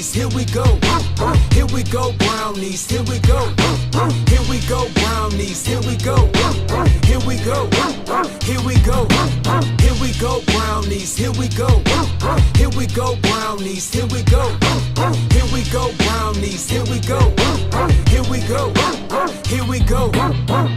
brownies, here we go. Here we go, brownies, here we go. Here we go, brownies, here we go. Here we go, here we go. Here we go, brownies, here we go. Here we go, brownies, here we go. Here we go, brownies, here we go. Here we go, here we go.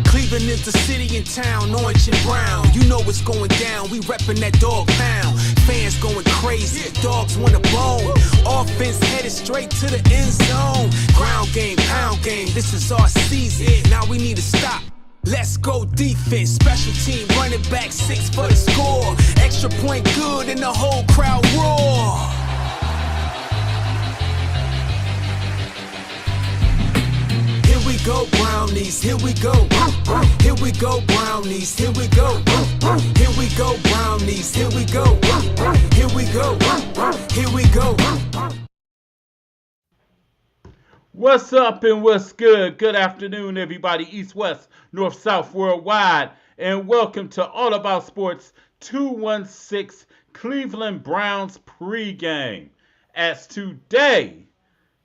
Cleveland is the city and town, orange and brown. You know what's going down, we reppin' that dog pound. Fans going crazy, dogs want a bone. Offense headed straight to the end zone. Ground game, pound game, this is our season. Now we need to stop. Let's go defense, special team, running back 6 for the score. Extra point good and the whole crowd roar. Here we go, brownies, here we go. Here we go, brownies, here we go. Here we go, brownies, here we go. Here we go, here we go. What's up and what's good? Good afternoon, everybody, east, west, north, south, worldwide, and welcome to All About Sports 216 Cleveland Browns pregame. As today,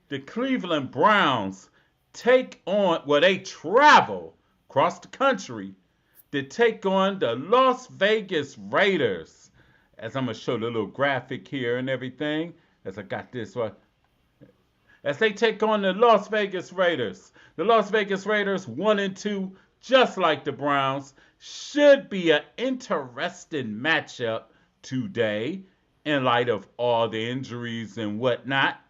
the Cleveland Browns they travel across the country to take on the Las Vegas Raiders. As I'm going to show the little graphic here and everything, as I got this one. As they take on the Las Vegas Raiders. The Las Vegas Raiders 1-2, just like the Browns. Should be an interesting matchup today in light of all the injuries and whatnot.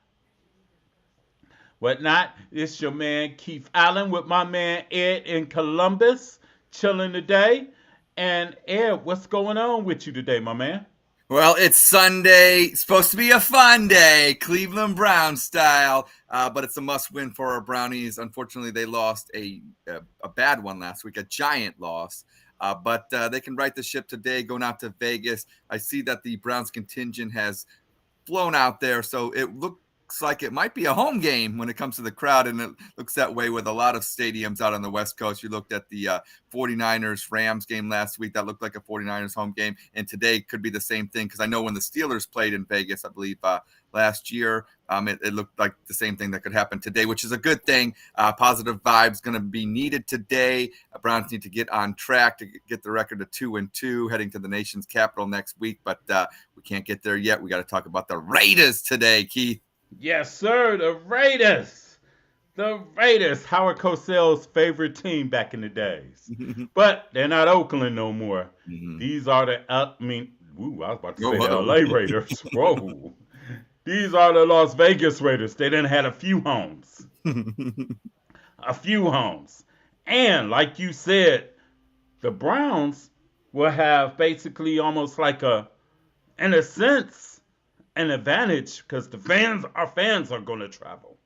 It's your man Keith Allen with my man Ed in Columbus, chilling today. And Ed, what's going on with you today, my man? Well, it's Sunday. It's supposed to be a fun day, Cleveland Browns style, but it's a must-win for our Brownies. Unfortunately, they lost a bad one last week, a giant loss. But they can right the ship today, going out to Vegas. I see that the Browns contingent has flown out there, so it looks like it might be a home game when it comes to the crowd, and it looks that way with a lot of stadiums out on the West Coast. You looked at the 49ers-Rams game last week. That looked like a 49ers home game, and today could be the same thing because I know when the Steelers played in Vegas, I believe last year, it looked like the same thing that could happen today, which is a good thing. Positive vibes going to be needed today. Browns need to get on track to get the record to 2-2 heading to the nation's capital next week, but we can't get there yet. We got to talk about the Raiders today, Keith. Yes, sir, the Raiders. The Raiders, Howard Cosell's favorite team back in the days. But they're not Oakland no more. Mm-hmm. These are I was about to say the LA Raiders. Whoa. These are the Las Vegas Raiders. They done had a few homes. A few homes. And like you said, the Browns will have basically almost like in a sense, an advantage because our fans are going to travel.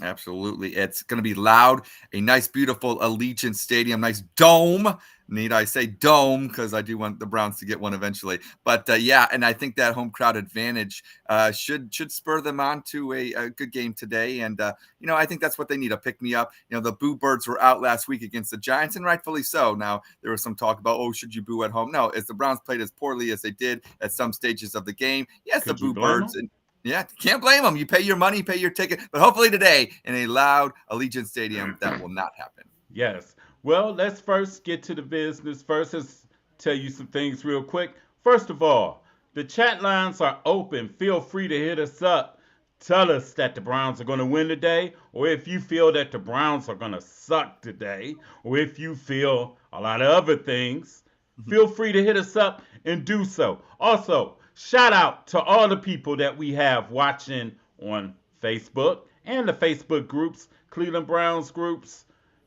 Absolutely. It's going to be loud, a nice, beautiful Allegiant Stadium, nice dome. Need I say dome because I do want the Browns to get one eventually. But, yeah, and I think that home crowd advantage should spur them on to a good game today. And, I think that's what they need, a pick-me-up. The Boo Birds were out last week against the Giants, and rightfully so. Now, there was some talk about, should you boo at home? No, as the Browns played as poorly as they did at some stages of the game. Yes, the Boo Birds. Yeah, can't blame them. You pay your money, pay your ticket. But hopefully today, in a loud Allegiant Stadium, that will not happen. Yes. Well, let's first get to the business. First, let's tell you some things real quick. First of all, the chat lines are open. Feel free to hit us up. Tell us that the Browns are going to win today, or if you feel that the Browns are going to suck today, or if you feel a lot of other things, feel free to hit us up and do so. Also, shout out to all the people that we have watching on Facebook and the Facebook groups, Cleveland Browns groups,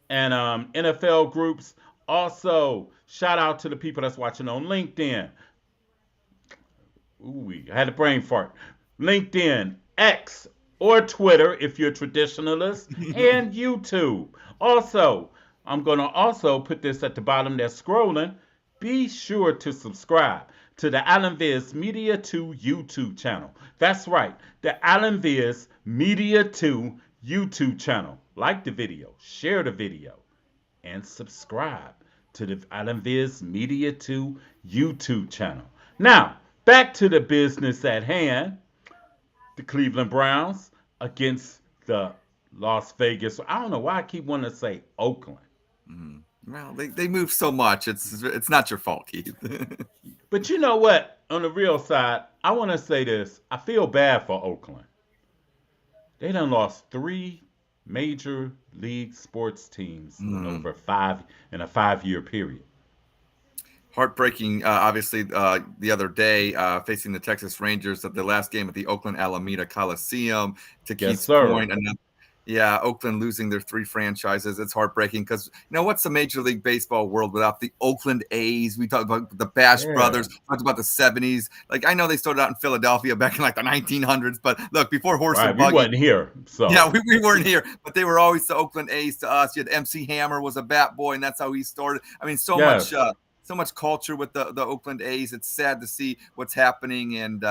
and NFL groups. Also, shout out to the people that's watching on LinkedIn. I had a brain fart. LinkedIn, X, or Twitter if you're a traditionalist, and YouTube. Also, I'm going to also put this at the bottom that's scrolling. Be sure to subscribe to the Alan Viz Media 2 YouTube channel. That's right, the Alan Viz Media 2 YouTube channel. Like the video, share the video, and subscribe to the Alan Viz Media 2 YouTube channel. Now, back to the business at hand. The Cleveland Browns against the Las Vegas. I don't know why I keep wanting to say Oakland. Mhm. Well, they move so much. It's not your fault, Keith. But you know what? On the real side, I want to say this. I feel bad for Oakland. They done lost three major league sports teams Mm. over five in a 5 year period. Heartbreaking, obviously, the other day facing the Texas Rangers at the last game at the Oakland Alameda Coliseum. To Yes, Keith's sir. point, yeah, Oakland losing their three franchises. It's heartbreaking because what's the Major League Baseball world without the Oakland A's? We talked about the Bash Yeah. Brothers, talked about the '70s. Like I know they started out in Philadelphia back in like the 1900s, but look, before horse Right. and We buggy, wasn't here. yeah, So, we weren't here, but they were always the Oakland A's to us. You had MC Hammer was a bat boy, and that's how he started. I mean, yes. so much culture with the Oakland A's. It's sad to see what's happening, and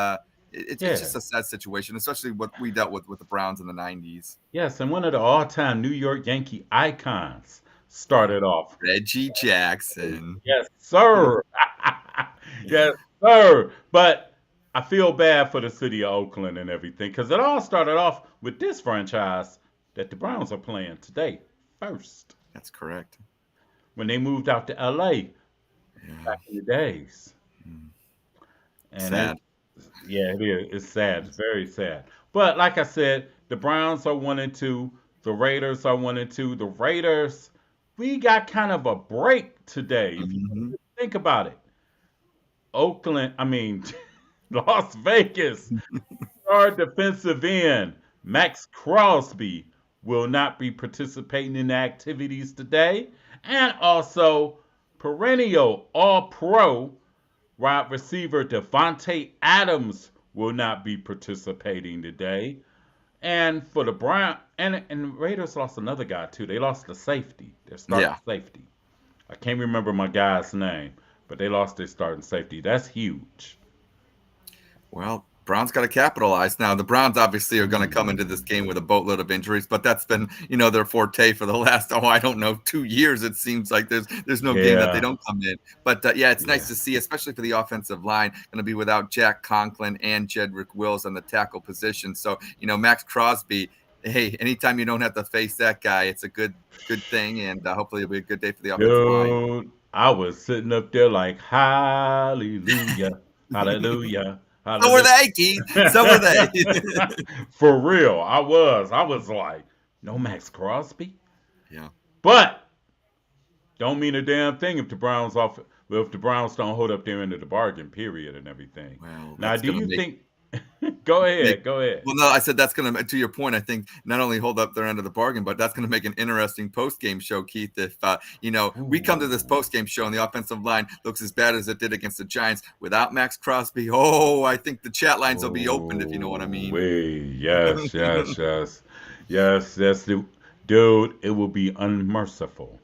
it's Yeah. just a sad situation, especially what we dealt with the Browns in the '90s. Yes. And one of the all time New York Yankee icons Yeah, started off. Reggie Jackson. Yes, sir. Yes, sir. But I feel bad for the city of Oakland and everything because it all started off with this franchise that the Browns are playing today first That's correct. when they moved out to LA Yeah, back in the days. mm, And sad. yeah, it is. It's sad. It's very sad. But like I said, the Browns are 1-2. The Raiders are 1-2. The Raiders, we got kind of a break today. If you Mhm. think about it, Oakland, I mean, Las Vegas, our defensive end, Max Crosby, will not be participating in the activities today. And also, perennial All Pro wide receiver Devontae Adams will not be participating today. And for the Brown and the Raiders lost another guy too. They lost the safety, their starting Yeah. safety. I can't remember my guy's name, but they lost their starting safety. That's huge. Well, Browns got to capitalize now. The Browns obviously are going to come into this Mm, game with a boatload of injuries, but that's been, their forte for the last, I don't know, 2 years. It seems like there's no game that they yeah, don't come in. But yeah, it's nice yeah. to see, especially for the offensive line, going to be without Jack Conklin and Jedrick Wills on the tackle position. So Max Crosby. Hey, anytime you don't have to face that guy, it's a good thing, and hopefully it'll be a good day for the offensive line. Dude, I was sitting up there like, hallelujah, hallelujah, So were hallelujah. they, Keith. So were they. For real, I was. I was like, no Max Crosby. Yeah. But don't mean a damn thing if the Browns off well, if the Browns don't hold up their end of the bargain, period, and everything. Well, Now, that's do going to you make think? Go make ahead, go ahead. well, no, I said that's going to your point. I think not only hold up their end of the bargain, but that's going to make an interesting post game show, Keith. If we come to this Ooh, post game show and the offensive line looks as bad as it did against the Giants without Max Crosby, oh, I think the chat lines will be opened if you know what I oh, mean. wait, yes, yes, yes, yes, yes, dude. It will be unmerciful,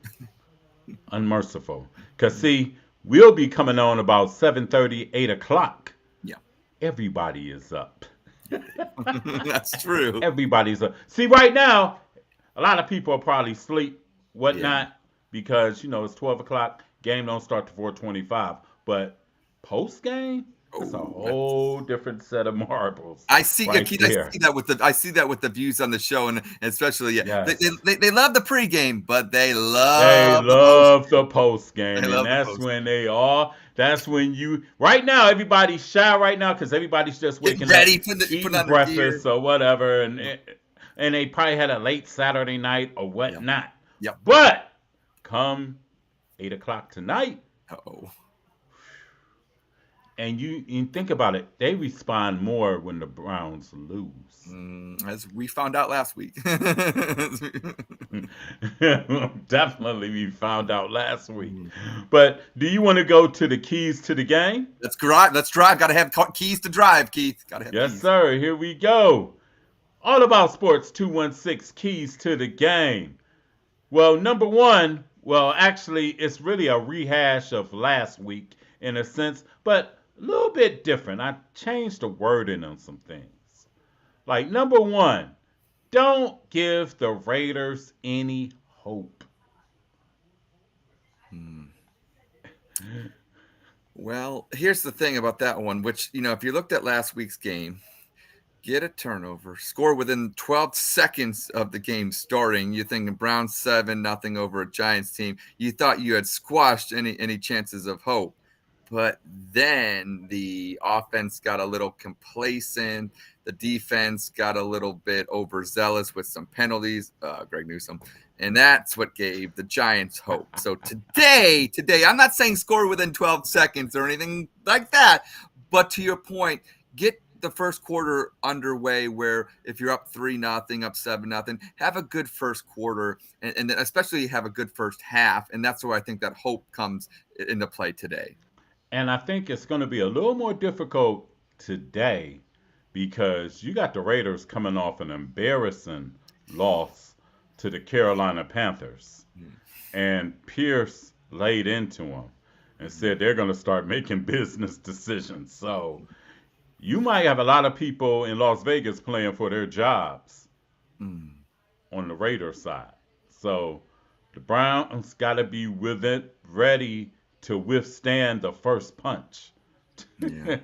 unmerciful. Cause see, we'll be coming on about 7:30, 8 o'clock. Yeah, Everybody is up. that's true. Everybody's up. See, right now, a lot of people are probably asleep, Yeah. whatnot, because it's 12 o'clock. Game don't start to 4:25. But post game, that's a Oh, whole different set of marbles I see, right Keith. there. I see that with the views on the show, and especially Yes. they love the pregame, but they They love the post. love the post They game, and love the that's post. when that's when you right now everybody's shy right now because everybody's just Getting waking up, ready, putting eating on their gear. breakfast or whatever, and they probably had a late Saturday night or Yep. whatnot. Yep. But come 8 o'clock tonight, Oh. and you think about it, they respond more when the Browns lose. As we found out last week. Definitely, we found out last week. But do you want to go to the keys to the game? Let's drive. Let's drive. Got to have keys to drive, Keith. Got to have Yes, keys. sir. Here we go. All About Sports 216 keys to the game. Well, number one, well, actually, it's really a rehash of last week in a sense, but a little bit different. I changed the wording on some things. Like, number one, don't give the Raiders any hope. Hmm. Well, here's the thing about that one, which, if you looked at last week's game, get a turnover, score within 12 seconds of the game starting. You're thinking Browns 7-0 over a Giants team. You thought you had squashed any chances of hope. But then the offense got a little complacent. The defense got a little bit overzealous with some penalties, Greg Newsome. And that's what gave the Giants hope. So today, I'm not saying score within 12 seconds or anything like that. But to your point, get the first quarter underway where if you're up 3-0, up 7-0, have a good first quarter and then especially have a good first half. And that's where I think that hope comes into play today. And I think it's going to be a little more difficult today because you got the Raiders coming off an embarrassing loss to the Carolina Panthers. And Pierce laid into them and said they're going to start making business decisions. So you might have a lot of people in Las Vegas playing for their jobs on the Raiders side. So the Browns got to be with it, ready to withstand the first punch. Yeah.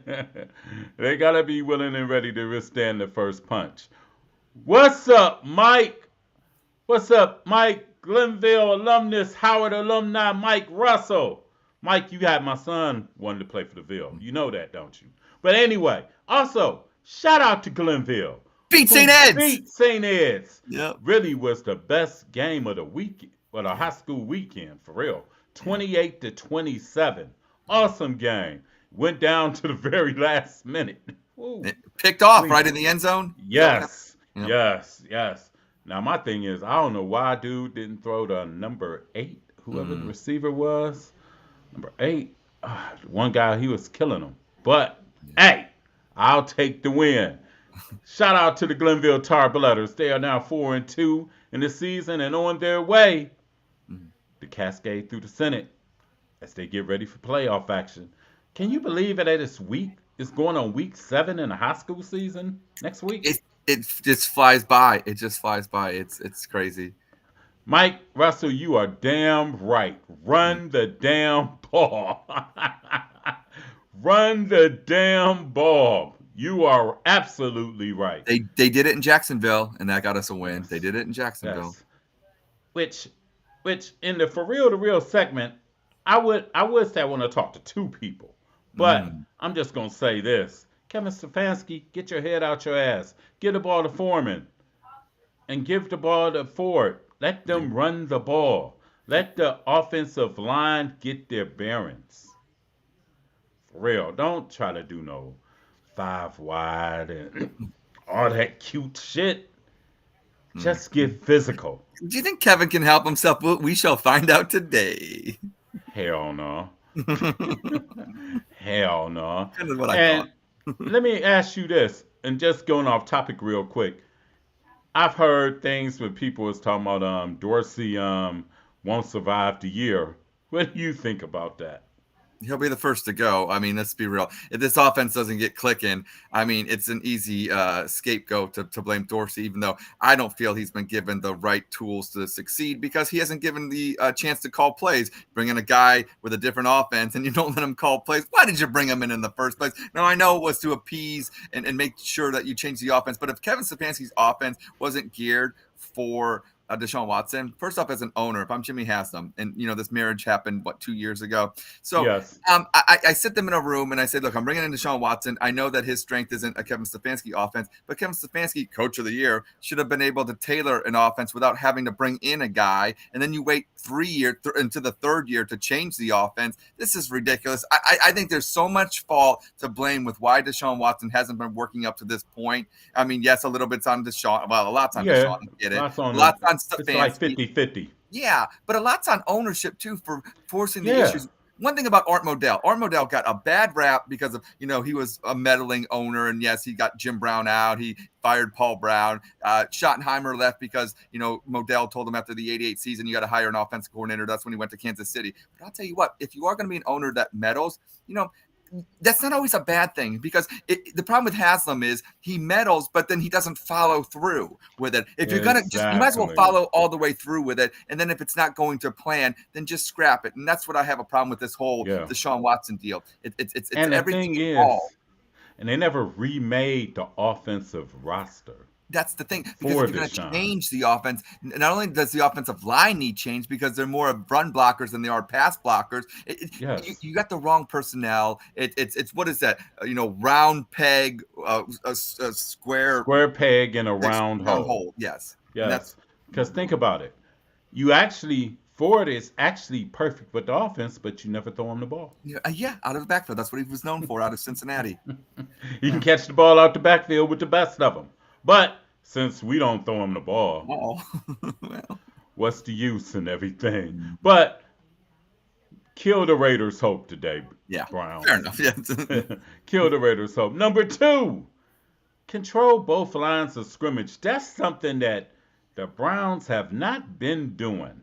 They got to be willing and ready to withstand the first punch. What's up, Mike? What's up, Mike? Glenville alumnus, Howard alumni, Mike Russell. Mike, you had my son wanted to play for the Ville. You know that, don't you? But anyway, also, shout out to Glenville. Beat St. Ed's. Beat St. Ed's. Yep. Really was the best game of the week, or the high school weekend, for real. 28-27. Awesome game. Went down to the very last minute. It picked off right in the end zone. Yes. Yep. Yes. Now, my thing is, I don't know why dude didn't throw to number 8, whoever the receiver was. Number 8. One guy, he was killing him. But, hey, I'll take the win. Shout out to the Glenville Tar Blooders. They are now 4-2 in the season and on their way to cascade through the Senate as they get ready for playoff action. Can you believe it? This week it's going on week 7 in the high school season next week. It just flies by. It just flies by. It's crazy. Mike Russell, you are damn right. Run the damn ball. Run the damn ball. You are absolutely right. They did it in Jacksonville, and that got us a win. They did it in Jacksonville. Yes. Which in the for real to real segment, I would say I want to talk to 2 people. But I'm just gonna say this. Kevin Stefanski, get your head out your ass. Get the ball to Foreman. And give the ball to Ford. Let them run the ball. Let the offensive line get their bearings. For real. Don't try to do no 5 wide and all that cute shit. Just get physical. Do you think Kevin can help himself? Well, we shall find out today. Hell no. Hell no. Kind of what I thought. Let me ask you this, and just going off topic real quick. I've heard things when people was talking about Dorsey won't survive the year. What do you think about that? He'll be the first to go. I mean, let's be real. If this offense doesn't get clicking, I mean, it's an easy scapegoat to blame Dorsey, even though I don't feel he's been given the right tools to succeed because he hasn't given the chance to call plays. Bring in a guy with a different offense and you don't let him call plays. Why did you bring him in the first place? Now, I know it was to appease and make sure that you change the offense, but if Kevin Stefanski's offense wasn't geared for Deshaun Watson, first off, as an owner, if I'm Jimmy Haslam, and this marriage happened 2 years ago, so yes. I sit them in a room and I say, look, I'm bringing in Deshaun Watson. I know that his strength isn't a Kevin Stefanski offense, but Kevin Stefanski, coach of the year, should have been able to tailor an offense without having to bring in a guy, and then you wait 3 years into the third year to change the offense. This is ridiculous. I think there's so much fault to blame with why Deshaun Watson hasn't been working up to this point. I mean, yes, a little bit's on Deshaun. Well, a lot's on Deshaun. I get it. Lots on Stefanski. It's like 50-50. Yeah, but a lot's on ownership too for forcing the issues. One thing about Art Modell got a bad rap because of, he was a meddling owner. And yes, he got Jim Brown out. He fired Paul Brown. Schottenheimer left because, Modell told him after the 88 season, you got to hire an offensive coordinator. That's when he went to Kansas City. But I'll tell you what, if you are going to be an owner that meddles, that's not always a bad thing because the problem with Haslam is he meddles, but then he doesn't follow through with it. If you're going to you might as well follow all the way through with it. And then if it's not going to plan, then just scrap it. And that's what I have a problem with this whole Deshaun Watson deal. It's and the everything thing is, and they never remade the offensive roster That's the thing, because for if you're going to Deshaun. change the offense, not only does the offensive line need change because they're more of run blockers than they are pass blockers. Yes, You got the wrong personnel. It's what is that? Round peg, a square square peg in a round round hole. hole. Yes, and that's Yes, because think about it. You actually Ford is actually perfect with the offense, but you never throw him the ball. yeah, out of the backfield. That's what he was known for out of Cincinnati. He can Yeah. catch the ball out the backfield with the best of them. But since we don't throw him the ball, Oh, well, what's the use and everything? mm, But kill the Raiders' hope today, yeah, fair Browns. enough. Yeah. Kill the Raiders' hope. Number two, control both lines of scrimmage. That's something that the Browns have not been doing.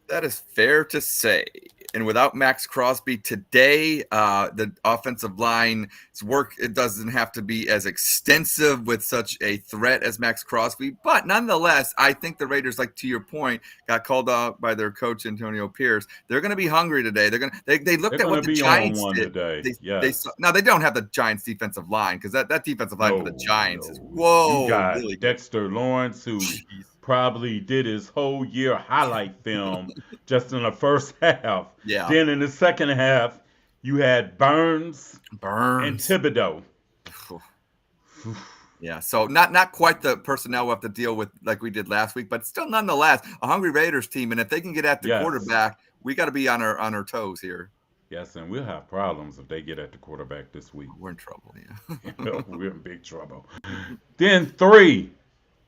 That is fair to say. And without Max Crosby today, the offensive line's work, it doesn't have to be as extensive with such a threat as Max Crosby. But nonetheless, I think the Raiders, like to your point, got called out by their coach Antonio Pierce. They're going to be hungry today. They They're looked at going to what the be on Giants one did. today. They Yes. now they don't have the Giants defensive line, because that defensive line for the No, Giants is no. You whoa really got good. Dexter Lawrence, who Jeez. probably did his whole year highlight film just in the first half. Yeah, Then in the second half, you had Burns and Burns. Thibodeau. Yeah, so not quite the personnel we'll have to deal with like we did last week, but still nonetheless a hungry Raiders team. And if they can get at the Yes. quarterback, we got to be on our toes here. Yes, and we'll have problems if they get at the quarterback this week. We're in trouble. We're in big trouble. Then three,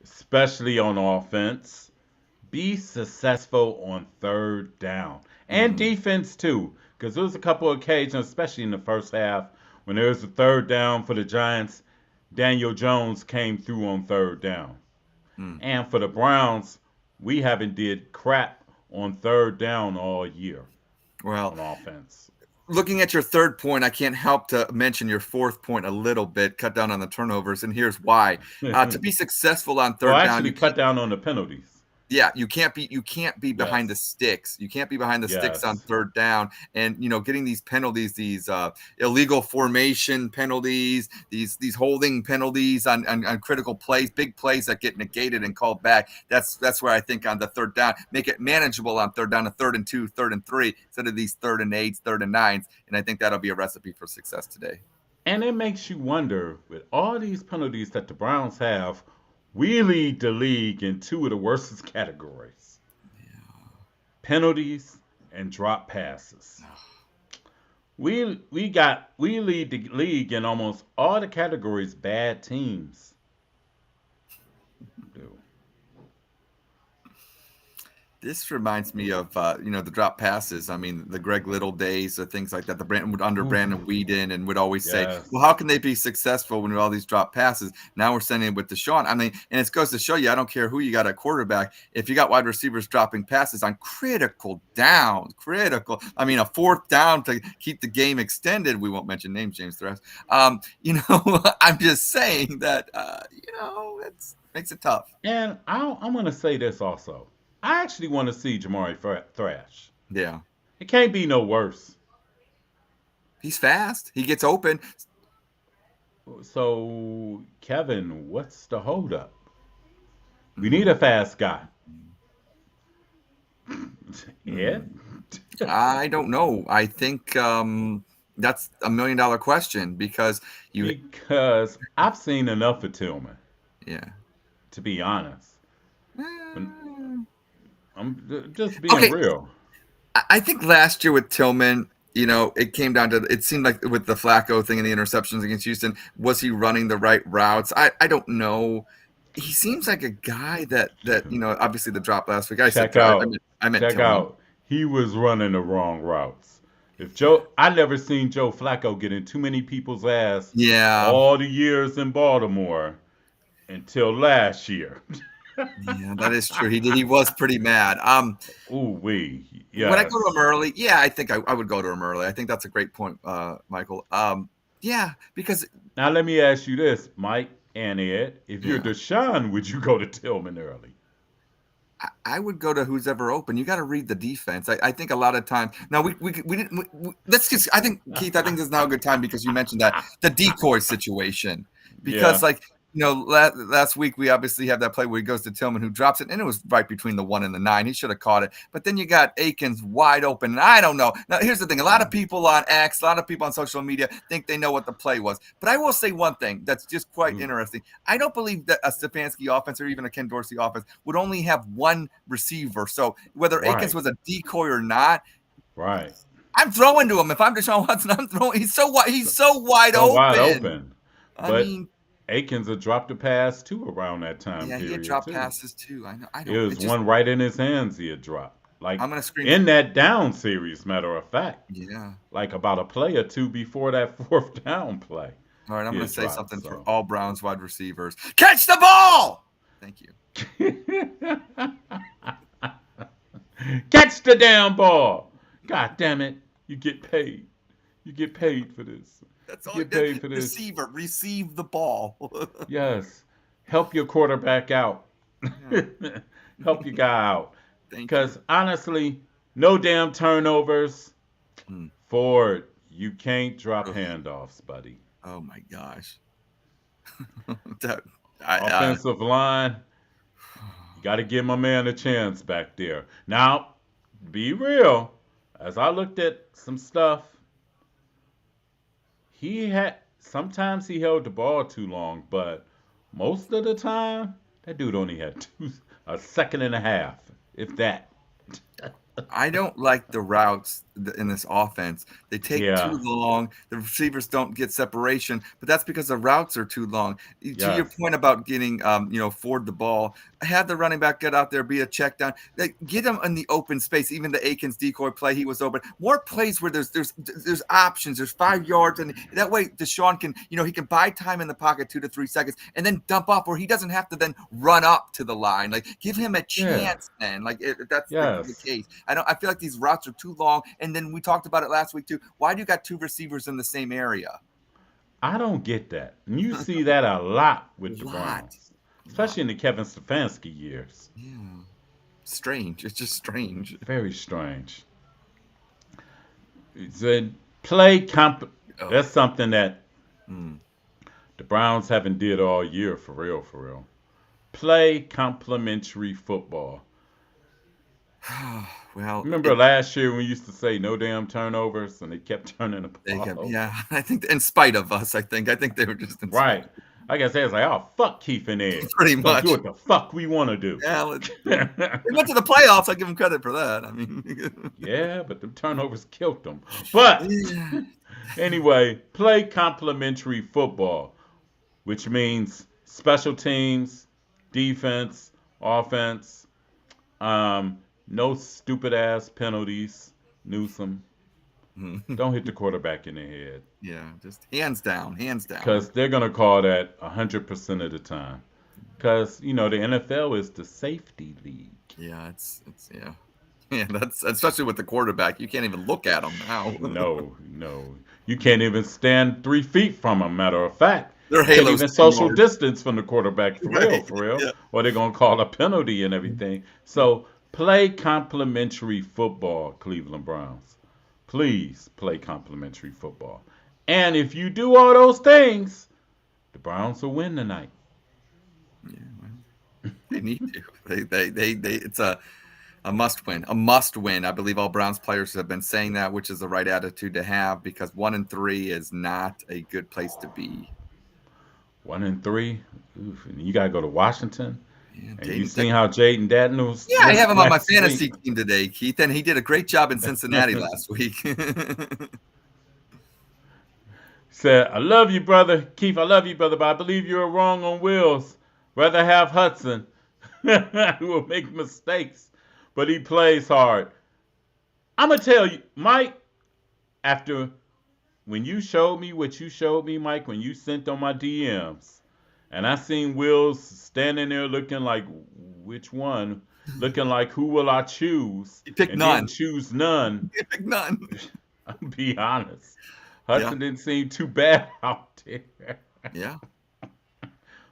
especially on offense, be successful on third down and Mm, defense too. Because there was a couple of occasions, especially in the first half, when there was a third down for the Giants, Daniel Jones came through on third down. mm. And for the Browns, we haven't did crap on third down all year Well, on offense. looking at your third point, I can't help to mention your fourth point a little bit. Cut down on the turnovers, and here's why. To be successful on Well, third down, actually, you cut can't. down on the penalties. Yeah, you can't be behind the Yes, sticks. You can't be behind the sticks on yes. third down, and getting these penalties, these illegal formation penalties, these holding penalties on critical plays, big plays that get negated and called back. That's where I think on the third down, make it manageable on third down, a 3rd and 2, 3rd and 3, instead of these 3rd and 8s, 3rd and 9s, and I think that'll be a recipe for success today. And it makes you wonder, with all these penalties that the Browns have, we lead the league in two of the worst categories: penalties and drop passes. We lead the league in almost all the categories bad teams do. This reminds me of the drop passes. I mean, the Greg Little days, or things like that. The Brandon under Oof. Brandon Weeden, and would always say, "Well, Yes. how can they be successful when all these drop passes?" Now we're sending it with Deshaun. I mean, and it goes to show you, I don't care who you got at quarterback. If you got wide receivers dropping passes on critical downs, I mean, a fourth down to keep the game extended. We won't mention names, James Thrash. I'm just saying that it makes it tough. And I'm going to say this also. I actually want to see Jamari Thrash. Yeah, It can't be no worse. he's fast. He gets open. So, Kevin, what's the holdup? We need a Mm. fast guy. Mm. Ed? I don't know. I think that's $1 million question, because you, Because I've seen enough of Tillman, yeah. to be honest. When Eh, I'm just being Okay, real. I think last year with Tillman, it came down to, it seemed like with the Flacco thing and the interceptions against Houston, was he running the right routes? I don't know. He seems like a guy that obviously the drop last week. I said Check Thrash. out. I meant Check Tillman. out. He was running the wrong routes. I never seen Joe Flacco get in too many people's ass Yeah. all the years in Baltimore until last year. Yeah, that is true. He was pretty mad. Ooh wee. Would I go to Yes. him early? Yeah, I think I would go to him early. I think that's a great point, Michael. Yeah, because Now let me ask you this, Mike and Ed. If you're yeah, Deshaun, would you go to Tillman early? I would go to who's ever open. You got to read the defense. I think a lot of times. Now we didn't. Let's just. I think Keith. I think this is now a good time because you mentioned that the decoy situation. Because Yeah. last week we obviously have that play where he goes to Tillman who drops it, and it was right between the 1 and the 9. He should have caught it. But then you got Akins wide open, and I don't know. Now here's the thing: a lot of people on X, a lot of people on social media think they know what the play was. But I will say one thing that's just quite interesting. I don't believe that a Stefanski offense or even a Ken Dorsey offense would only have one receiver. So whether Akins was a decoy or not, Right. I'm throwing to him. If I'm Deshaun Watson, I'm throwing. He's so wide. He's so wide open. Wide open. I But mean, Akins had dropped a pass too around that time yeah, period. he had dropped too. passes too. I know. It was one right in his hands he had dropped. Like I'm gonna scream in that down series, matter of fact. Yeah. Like about a play or two before that fourth down play. All right, I'm gonna say dropped, something so. for all Browns wide receivers. Catch the ball. Thank you. Catch the damn ball. God damn it. You get paid. You get paid for this. That's all. You get paid for this. Receiver, receive the ball. Yes. Help your quarterback out. Yeah. Help your guy out. Thank Because honestly, no damn turnovers. Ford, you can't drop handoffs, buddy. Oh my gosh. Offensive line, you got to give my man a chance back there. Now, be real. As I looked at some stuff, sometimes he held the ball too long, but most of the time, that dude only had a second and a half, if that. I don't like the routes in this offense. They take too long. The receivers don't get separation, but that's because the routes are too long. To your point about getting, Ford the ball, have the running back get out there, be a check down, get him in the open space. Even the Akins decoy play, he was open. More plays where there's options. There's 5 yards, and that way Deshaun can, he can buy time in the pocket 2 to 3 seconds, and then dump off where he doesn't have to then run up to the line. Like give him a chance, man. Like that's the case. I feel like these routes are too long. And then we talked about it last week too. Why do you got 2 receivers in the same area? I don't get that. And you see that a lot with the Browns, especially in the Kevin Stefanski years. Yeah. Strange. It's just strange. Very strange. The play that's something that the Browns haven't did all year for real. Play complementary football. Well, remember last year when we used to say no damn turnovers, and they kept turning the ball. I think in spite of us, I think they were just right. I guess they was like, oh fuck Keith and Ed. Pretty much. Do what the fuck we want to do. Yeah, they went to the playoffs. I give them credit for that. I mean, yeah, but the turnovers killed them. But anyway, play complementary football, which means special teams, defense, offense. No stupid ass penalties, Newsom. Don't hit the quarterback in the head. Yeah, just hands down. Because they're gonna call that 100% of the time. Because the NFL is the safety league. Yeah, it's that's especially with the quarterback. You can't even look at him now. No, you can't even stand 3 feet from him. Matter of fact, they're can't even social distance from the quarterback for real. Yeah. Or they're gonna call a penalty and everything. So. Play complementary football, Cleveland Browns. Please play complementary football. And if you do all those things, the Browns will win tonight. Yeah, well, they need to. They it's a must win. A must win. I believe all Browns players have been saying that, which is the right attitude to have because 1-3 is not a good place to be. 1-3? Oof, and you gotta go to Washington. Yeah, and you seen how Jaden Daniels? Yeah, I have him on my fantasy team today, Keith, and he did a great job in Cincinnati last week. Said, I love you, brother. Keith, I love you, brother, but I believe you're wrong on Wills. Rather have Hudson, who will make mistakes, but he plays hard. I'm going to tell you, Mike, after when you showed me what you showed me, Mike, when you sent on my DMs, and I seen Wills standing there looking like, which one? Looking like, who will I choose? He picked none. Choose none. He picked none. I'll be honest. Hudson didn't seem too bad out there. Yeah.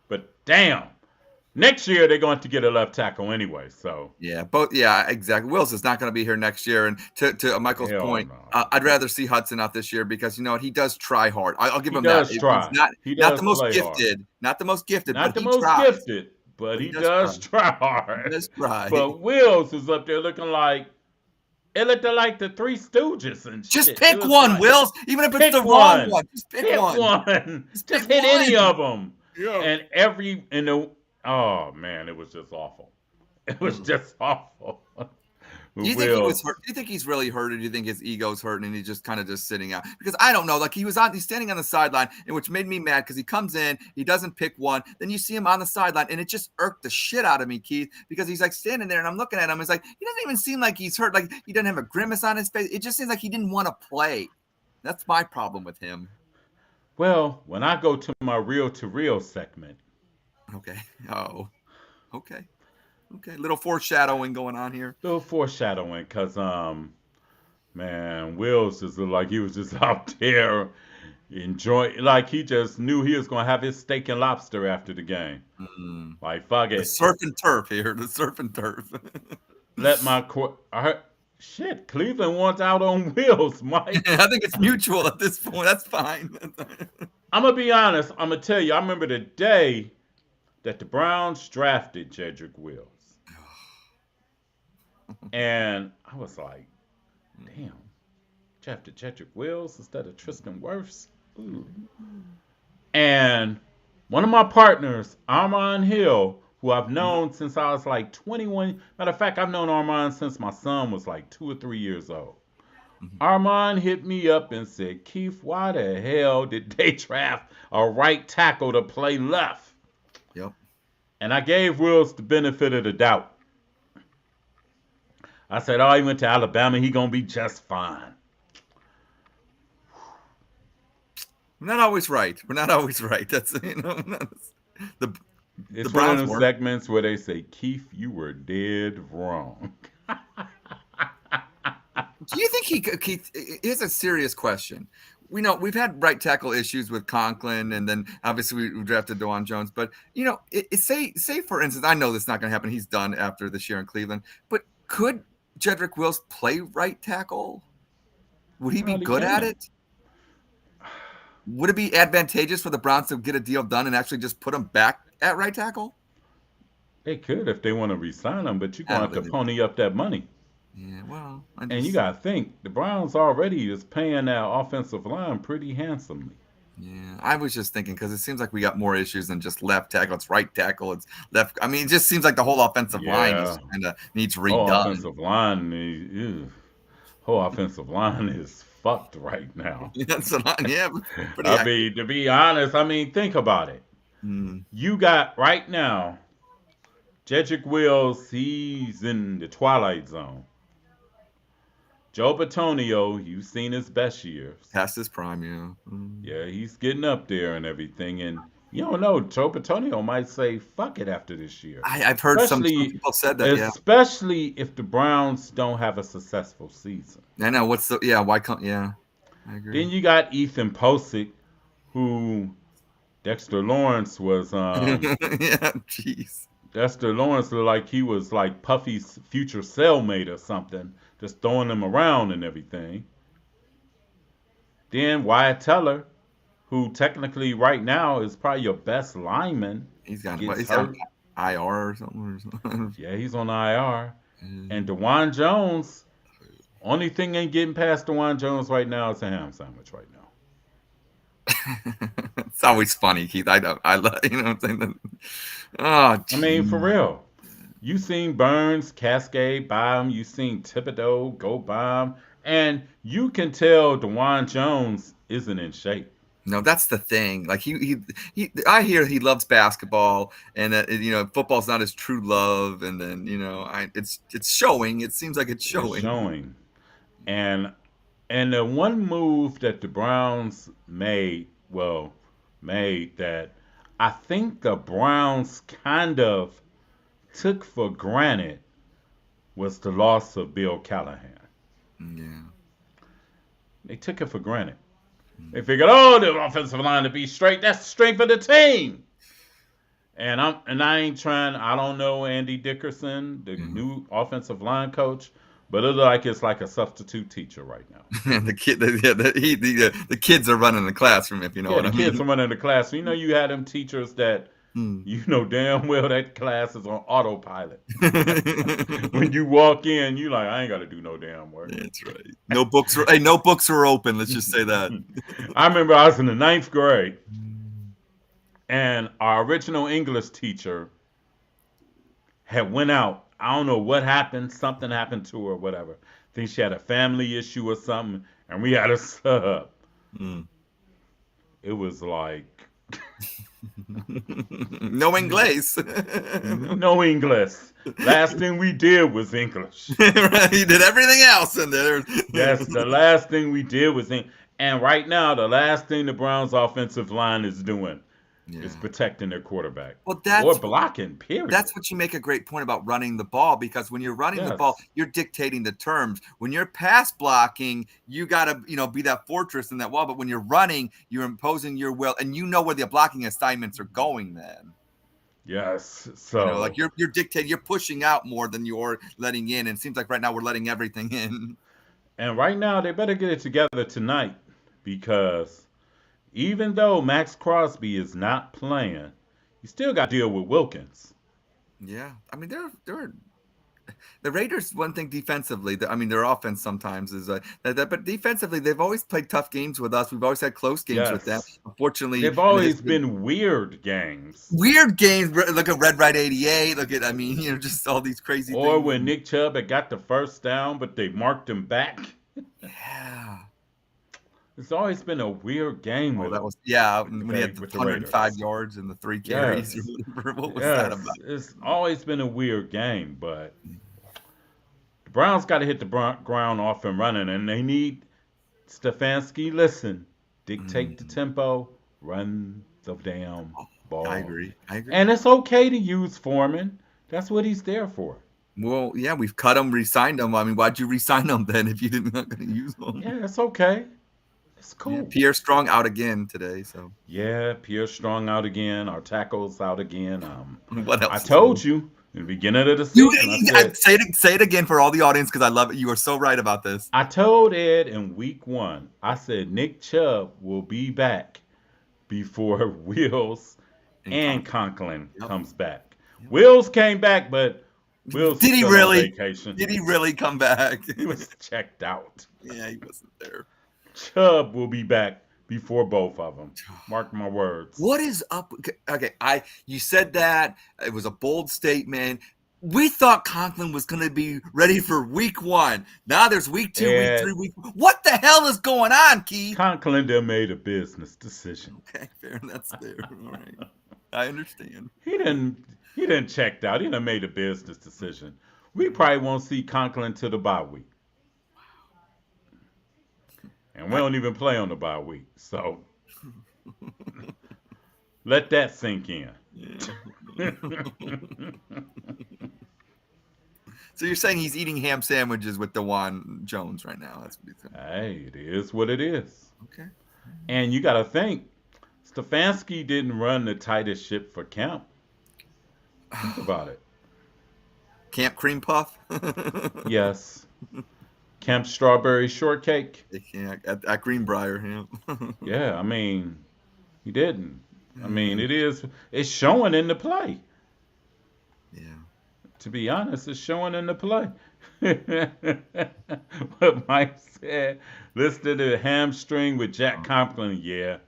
But damn, Next year they're going to get a left tackle anyway. So Yeah, exactly. Wills is not going to be here next year, and to Michael's hell point, no. I'd rather see Hudson out this year because you know what, he does try hard. I'll give He him that. does He's try. He not does the most play hard. gifted, Not but the he most tries. gifted, but But he he does try. does try He hard. does try. But Wills is up there looking like it looked like the Three Stooges and Just shit. It pick was one, like Wills. Even if it's pick the wrong one, one, just pick hit one. one, Just just pick hit any one. of them. Yeah. And oh man, it was just awful. It was just awful. Do you think he was Wills. hurt? Do you think he's really hurt, or do you think his ego's hurt and he's just kind of just sitting out? Because I don't know. Like he's standing on the sideline, and which made me mad because he comes in, he doesn't pick one, then you see him on the sideline, and it just irked the shit out of me, Keith, because he's like standing there, and I'm looking at him. It's like he doesn't even seem like he's hurt. Like he doesn't have a grimace on his face. It just seems like he didn't want to play. That's my problem with him. Well, when I go to my real to real segment, Okay. Oh. Okay. Okay. Little foreshadowing going on here. little foreshadowing, cause man, Wills just looked like he was just out there enjoying, like he just knew he was gonna have his steak and lobster after the game. Like fuck The it, surf and turf here. The surf and turf. let my court. Shit, Cleveland wants out on Wills, Mike. I think it's mutual at this point. That's fine. I'm gonna be honest. I'm gonna tell you. I remember the day that the Browns drafted Jedrick Wills, and I was like, "Damn, drafted Jedrick Wills instead of Tristan Wirfs." Ooh. And one of my partners, Armand Hill, who I've known since I was like 21. Matter of fact, I've known Armand since my son was like 2 or 3 years old. Armand hit me up and said, Keith, why the hell did they draft a right tackle to play left? Yep. And I gave Wills the benefit of the doubt. I said, oh, he went to Alabama. He going to be just fine. We're not always right. That's, the It's one of Browns those weren't. segments where they say, Keith, you were dead wrong. Do you think Keith, here's a serious question. We know we've had right tackle issues with Conklin, and then obviously we drafted DeJuan Jones. But you know, say for instance, I know this is not going to happen. He's done after this year in Cleveland. But could Jedrick Wills play right tackle? Would he be Probably good at can. it? Would it be advantageous for the Browns to get a deal done and actually just put him back at right tackle? They could if they want to re-sign him, but you're I going don't to have to think pony up that money. Yeah, well, And you got to think, the Browns already is paying that offensive line pretty handsomely. yeah, I was just thinking because it seems like we got more issues than just left tackle. It's right tackle. It's left. I mean, it just seems like the whole offensive line is Yeah. kind of needs Whole redone. offensive line whole offensive line is fucked right now. That's what yeah, pretty I accurate. mean, to be honest, think about it. Mm, You got right now, Jedrick Wills, he's in the twilight zone. Joe Batonio, you've seen his best years. past his prime, yeah. Yeah, he's getting up there and everything. And you don't know, Joe Batonio might say, fuck it after this year. I've heard some people said that. Yeah, Especially if the Browns don't have a successful season. I know. Why can't? Yeah, I agree. Then you got Ethan Posick, who Dexter Lawrence was. Yeah, jeez. Dexter Lawrence looked like he was like Puffy's future cellmate or something, just throwing him around and everything. Then Wyatt Teller, who technically right now is probably your best lineman. He's got gets he's hurt. on IR or something. Yeah, he's on IR. And DeJuan Jones, only thing ain't getting past DeJuan Jones right now is a ham sandwich right now. It's always funny, Keith. I love, you know what I'm saying? Oh, I mean, for real. You seen Burns Cascade by him. You seen Thibodeau go by him. And you can tell DeJuan Jones isn't in shape. No, that's the thing. Like he I hear he loves basketball, and football's not his true love. And then it's showing. It seems like it's showing. It's showing. And the one move that the Browns made that I think the Browns kind of took for granted was the loss of Bill Callahan. Yeah. They took it for granted. They figured, oh, the offensive line to be straight. That's the strength of the team. I ain't trying. I don't know Andy Dickerson, the Mhm. new offensive line coach, but it look like it's like a substitute teacher right now. And the kids are running the classroom, if you know Yeah, what the I kids mean. are running the class. You know, you had them teachers that Hmm. you know damn well that class is on autopilot. When you walk in, you like, I ain't got to do no damn work. That's right. No books are no books are open. Let's just say that. I remember I was in the ninth grade, and our original English teacher had went out. I don't know what happened. Something happened to her, or whatever. I think she had a family issue or something, and we had a sub. Mm. It was like No inglés. no English. Last thing we did was English. Right, he did everything else in there. Yes, the last thing we did was English. And right now, the last thing the Browns' offensive line is doing is Yeah. protecting their quarterback Well, or blocking. Period. that's what you make a great point about running the ball, because when you're running the ball, Yes. you're dictating the terms. When you're pass blocking, you got to, be that fortress in that wall. But when you're running, you're imposing your will, and you know where the blocking assignments are going then. Yes. Like So, you're dictating, you're pushing out more than you're letting in. And it seems like right now we're letting everything in. and right now they better get it together tonight because even though Max Crosby is not playing, you still got to deal with Wilkins. Yeah. I mean, they're the Raiders. One thing defensively, their offense sometimes is but defensively, they've always played tough games with us. We've always had close games with them. Yes. Unfortunately, They've in the always history, been weird games. weird games. Look at Red Right 88. Look at, just all these crazy Or things. when Nick Chubb had got the first down, but they marked him back. Yeah. It's always been a weird game Oh, with that him. was when he had the With the 105 Raiders. yards and the 3 carries. Yes. What was that about? Yes. It's always been a weird game, but the Browns got to hit the ground off and running, and they need Stefanski. Listen, dictate the Mm, tempo, run the damn I ball. agree. I agree. And it's okay to use Foreman. That's what he's there for. Well, yeah, we've cut him, re-signed him. I mean, why'd you re-sign him then if you didn't not going to use him? Yeah, it's okay. It's Yeah, cool. Pierre Strong out again today. So Yeah, Pierre Strong out again. Our tackles out again. what I else? told you in the beginning of the You season. I said say it again for all the audience, because I love it. You are so right about this. I told Ed in week 1. I said Nick Chubb will be back before Wills And and Conklin Yep. comes back. Yep. Wills came back, but Wills Did was he still really? on vacation. Did he really come back? He was checked out. Yeah, he wasn't there. Chubb will be back before both of them. Mark my words. What is up? Okay, you said that it was a bold statement. We thought Conklin was going to be ready for week 1. Now there's week 2, week 3, week. What the hell is going on, Keith? Conklin done made a business decision. Okay, fair. That's fair. All right, I understand. He didn't checked out. He done made a business decision. We probably won't see Conklin till the bye week. And we don't even play on the bye week. So let that sink in. Yeah. So you're saying he's eating ham sandwiches with DeJuan Jones right now? That's what he's saying. Hey, it is what it is. Okay. And you got to think, Stefanski didn't run the tightest ship for camp. Think about it. Camp Cream Puff? Yes. Camp Strawberry Shortcake. Yeah, at Greenbrier. Yeah. Yeah, I mean, he didn't. I mean, it's showing in the play. Yeah. To be honest, it's showing in the play. What Mike said, listed a hamstring with Jack Conklin. Yeah.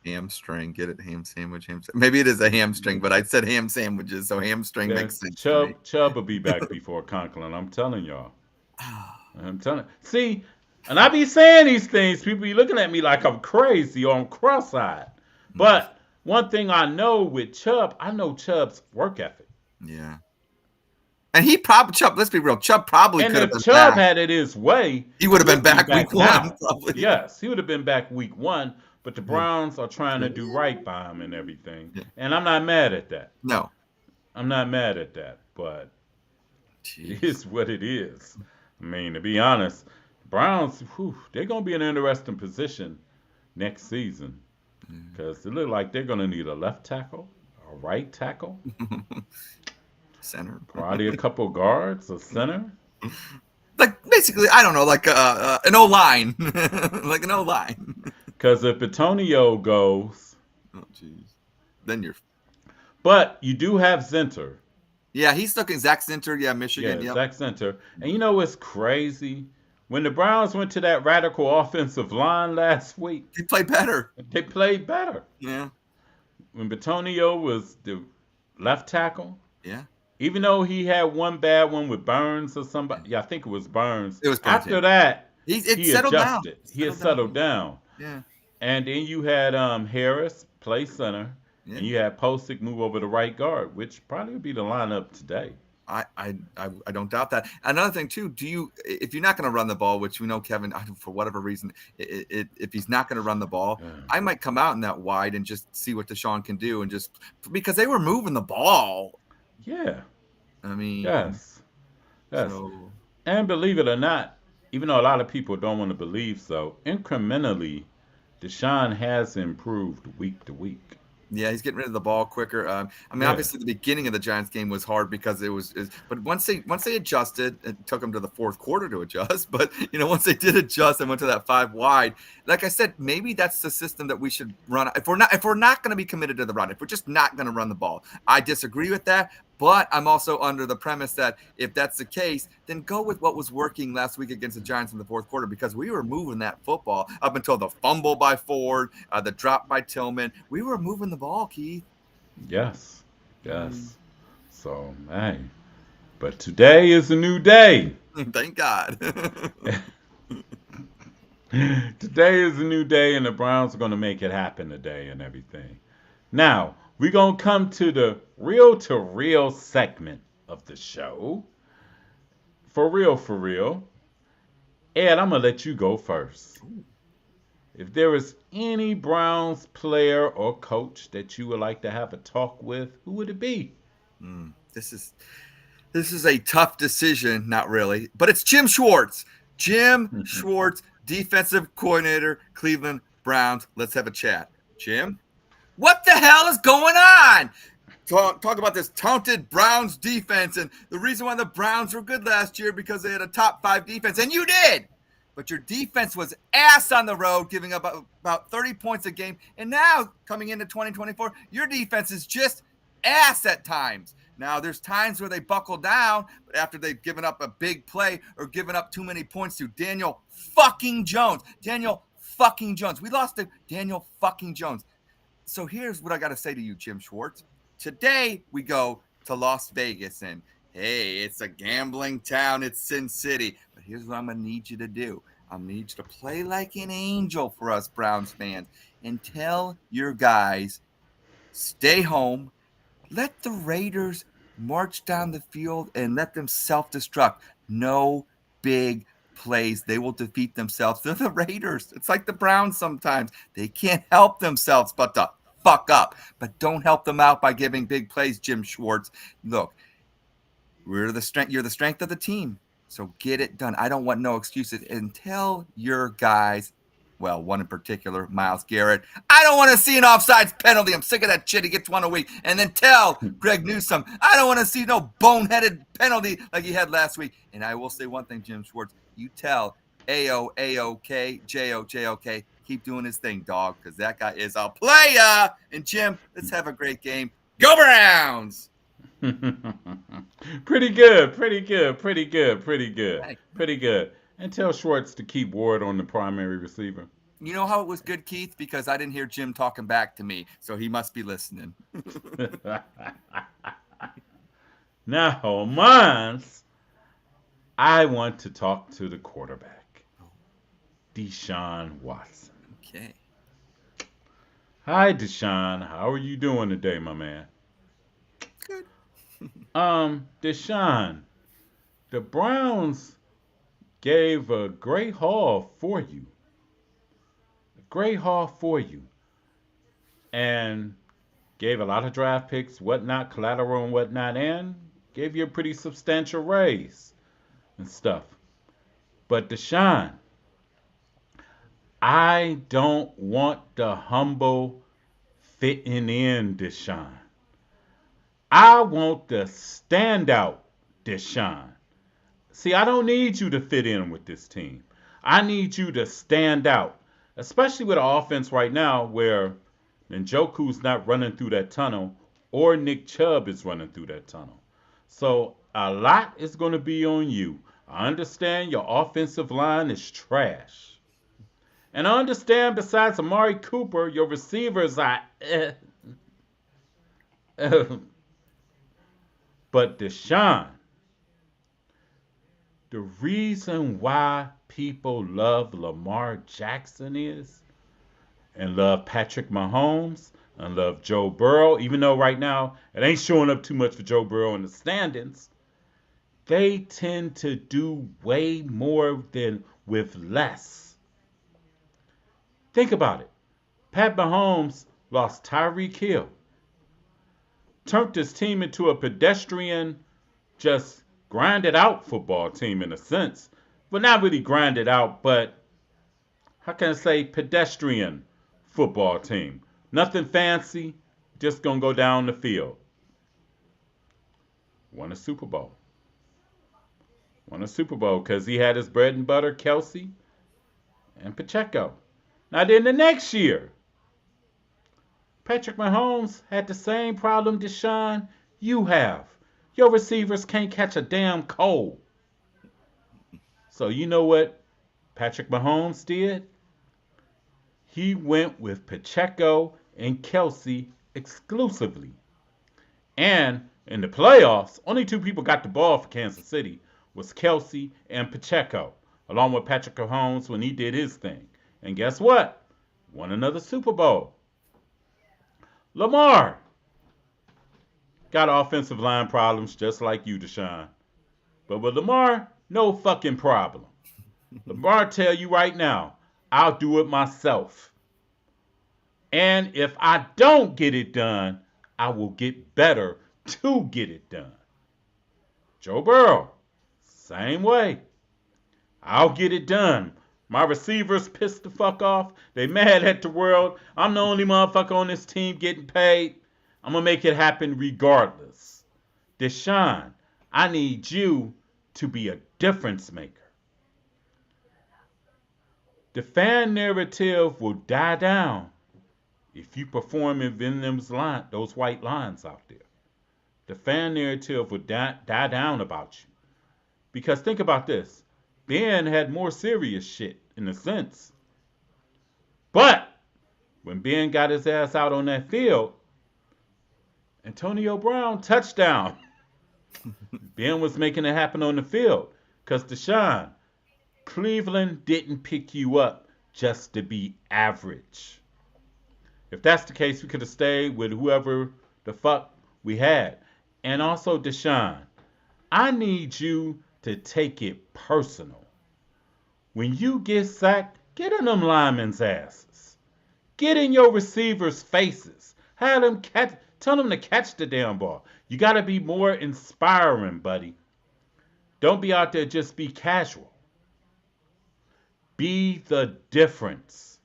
Hamstring, get it? Ham sandwich, Maybe it is a hamstring, but I said ham sandwiches, so hamstring Yeah. makes sense to me. Chubb will be back before Conklin. I'm telling y'all. I'm telling. See, and I be saying these things. People be looking at me like I'm crazy or I'm cross-eyed. But one thing I know with Chubb, I know Chubb's work ethic. Yeah. And Chubb, let's be real, Chubb probably And could have if been Chubb back. had it his way, He would have been back be week now. 1, probably. Yes, he would have been back week 1. But the Browns are trying to do right by him and everything. Yeah. And I'm not mad at that. No. I'm not mad at that. But Jeez. it is what it is. I mean, to be honest, Browns, they're going to be in an interesting position next season. Because it looks like they're going to need a left tackle, A right tackle, Center. probably a couple guards, a center. Like basically, I don't know, like an O line, like an O line. Because if Antonio goes, Oh, jeez. Then you're. but you do have Zinter. Yeah, he's stuck in Zach Center. Yeah, Michigan. Yeah, Yep. Zach Center. And you know what's crazy? When the Browns went to that radical offensive line last week, He played better. they played better. Yeah. When Batonio was the left tackle, Yeah. even though he had one bad one with Burns or somebody, yeah, I think it was Burns. It was Burns. After that, It he settled down. adjusted. He had settled down. Yeah. And then you had Harris play center, Yeah. and you had Posick move over to right guard, which probably would be the lineup today. I don't doubt that. Another thing too, do you if you're not going to run the ball, which we know Kevin for whatever reason, if he's not going to run the ball, Yeah. I might come out in that wide and just see what Deshaun can do and just because they were moving the ball. Yeah. I mean, Yes. Yes. So, And believe it or not, even though a lot of people don't want to believe so, incrementally, Deshaun has improved week to week. yeah, he's getting rid of the ball quicker. I mean, Yeah. obviously, the beginning of the Giants game was hard because but once they adjusted, it took them to the fourth quarter to adjust. But once they did adjust and went to that 5 wide, like I said, maybe that's the system that we should run. If we're not going to be committed to the run, if we're just not going to run the ball, I disagree with that. But I'm also under the premise that if that's the case, then go with what was working last week against the Giants in the fourth quarter because we were moving that football up until the fumble by Ford, the drop by Tillman. We were moving the ball, Keith. Yes. Yes. So, hey. But today is a new day. Thank God. Today is a new day, and the Browns are going to make it happen today and everything. Now, we're going to come to the real segment of the show. For real, for real. Ed, I'm going to let you go first. If there is any Browns player or coach that you would like to have a talk with, who would it be? This is a tough decision, not really, but it's Jim Schwartz. Jim Schwartz, defensive coordinator, Cleveland Browns. Let's have a chat. Jim? What the hell is going on? Talk about this talented Browns defense and the reason why the Browns were good last year because they had a top 5 defense, and you did. But your defense was ass on the road, giving up about 30 points a game. And now, coming into 2024, your defense is just ass at times. Now, there's times where they buckle down, but after they've given up a big play or given up too many points to Daniel fucking Jones. Daniel fucking Jones. We lost to Daniel fucking Jones. So here's what I got to say to you, Jim Schwartz. Today, we go to Las Vegas, and hey, it's a gambling town. It's Sin City. But here's what I'm going to need you to do. I'm going to need you to play like an angel for us Browns fans and tell your guys, stay home. Let the Raiders march down the field and let them self-destruct. No big plays. They will defeat themselves. They're the Raiders. It's like the Browns sometimes. They can't help themselves but to fuck up. But don't help them out by giving big plays, Jim Schwartz. Look, you're the strength of the team. So get it done. I don't want no excuses. And tell your guys, well, one in particular, Myles Garrett, I don't want to see an offsides penalty. I'm sick of that shit. He gets one a week. And then tell Greg Newsome, I don't want to see no boneheaded penalty like he had last week. And I will say one thing, Jim Schwartz, you tell AOK, JOK, keep doing his thing, dog, because that guy is a player. And Jim, let's have a great game. Go Browns! Pretty good. And tell Schwartz to keep Ward on the primary receiver. You know how it was good, Keith? Because I didn't hear Jim talking back to me, so he must be listening. Now, mine's, I want to talk to the quarterback, Deshaun Watson. Okay. Hi, Deshaun. How are you doing today, my man? Good. Deshaun, the Browns gave a great haul for you. And gave a lot of draft picks, whatnot, collateral and whatnot, and gave you a pretty substantial raise and stuff. But Deshaun, I don't want the humble fitting in Deshaun. I want the standout Deshaun. See, I don't need you to fit in with this team. I need you to stand out, especially with an offense right now where Njoku's not running through that tunnel or Nick Chubb is running through that tunnel. So a lot is going to be on you. I understand your offensive line is trash. And I understand besides Amari Cooper, your receivers are but Deshaun, the reason why people love Lamar Jackson is and love Patrick Mahomes and love Joe Burrow, even though right now it ain't showing up too much for Joe Burrow in the standings, they tend to do way more than with less. Think about it. Pat Mahomes lost Tyreek Hill, turned his team into a pedestrian, just grinded out football team in a sense. But not really grinded out, but how can I say pedestrian football team? Nothing fancy, just gonna go down the field. Won a Super Bowl. Won a Super Bowl because he had his bread and butter, Kelsey and Pacheco. Now then the next year, Patrick Mahomes had the same problem, Deshaun, you have. Your receivers can't catch a damn cold. So you know what Patrick Mahomes did? He went with Pacheco and Kelsey exclusively. And in the playoffs, only two people got the ball for Kansas City was Kelsey and Pacheco, along with Patrick Mahomes when he did his thing. And guess what? Won another Super Bowl. Lamar got offensive line problems just like you, Deshaun. But with Lamar, no fucking problem. Lamar tell you right now, I'll do it myself. And if I don't get it done, I will get better to get it done. Joe Burrow, same way. I'll get it done. My receivers pissed the fuck off. They mad at the world. I'm the only motherfucker on this team getting paid. I'm going to make it happen regardless. Deshaun, I need you to be a difference maker. The fan narrative will die down if you perform in those white lines out there. The fan narrative will die down about you. Because think about this. Ben had more serious shit in a sense. But when Ben got his ass out on that field, Antonio Brown touchdown. Ben was making it happen on the field. Because Deshaun, Cleveland didn't pick you up just to be average. If that's the case, we could have stayed with whoever the fuck we had. And also, Deshaun, I need you to take it personal. When you get sacked, get in them linemen's asses. Get in your receivers' faces. Have them tell them to catch the damn ball. You got to be more inspiring, buddy. Don't be out there just be casual. Be the difference.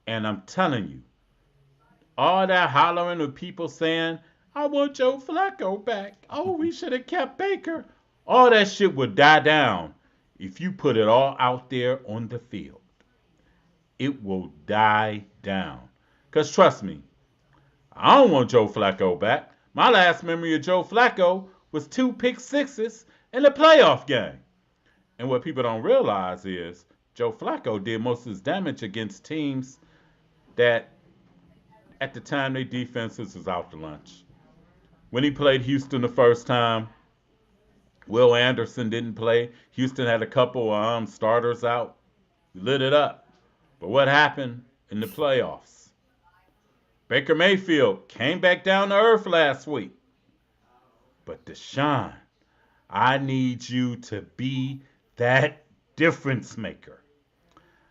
And I'm telling you, all that hollering of people saying, I want Joe Flacco back. Oh, we should have kept Baker. All that shit would die down if you put it all out there on the field. It will die down. Because trust me, I don't want Joe Flacco back. My last memory of Joe Flacco was 2 pick sixes in the playoff game. And what people don't realize is Joe Flacco did most of his damage against teams that at the time their defenses was out to lunch. When he played Houston the first time, Will Anderson didn't play. Houston had a couple starters out. He lit it up. But what happened in the playoffs? Baker Mayfield came back down to earth last week. But Deshaun, I need you to be that difference maker.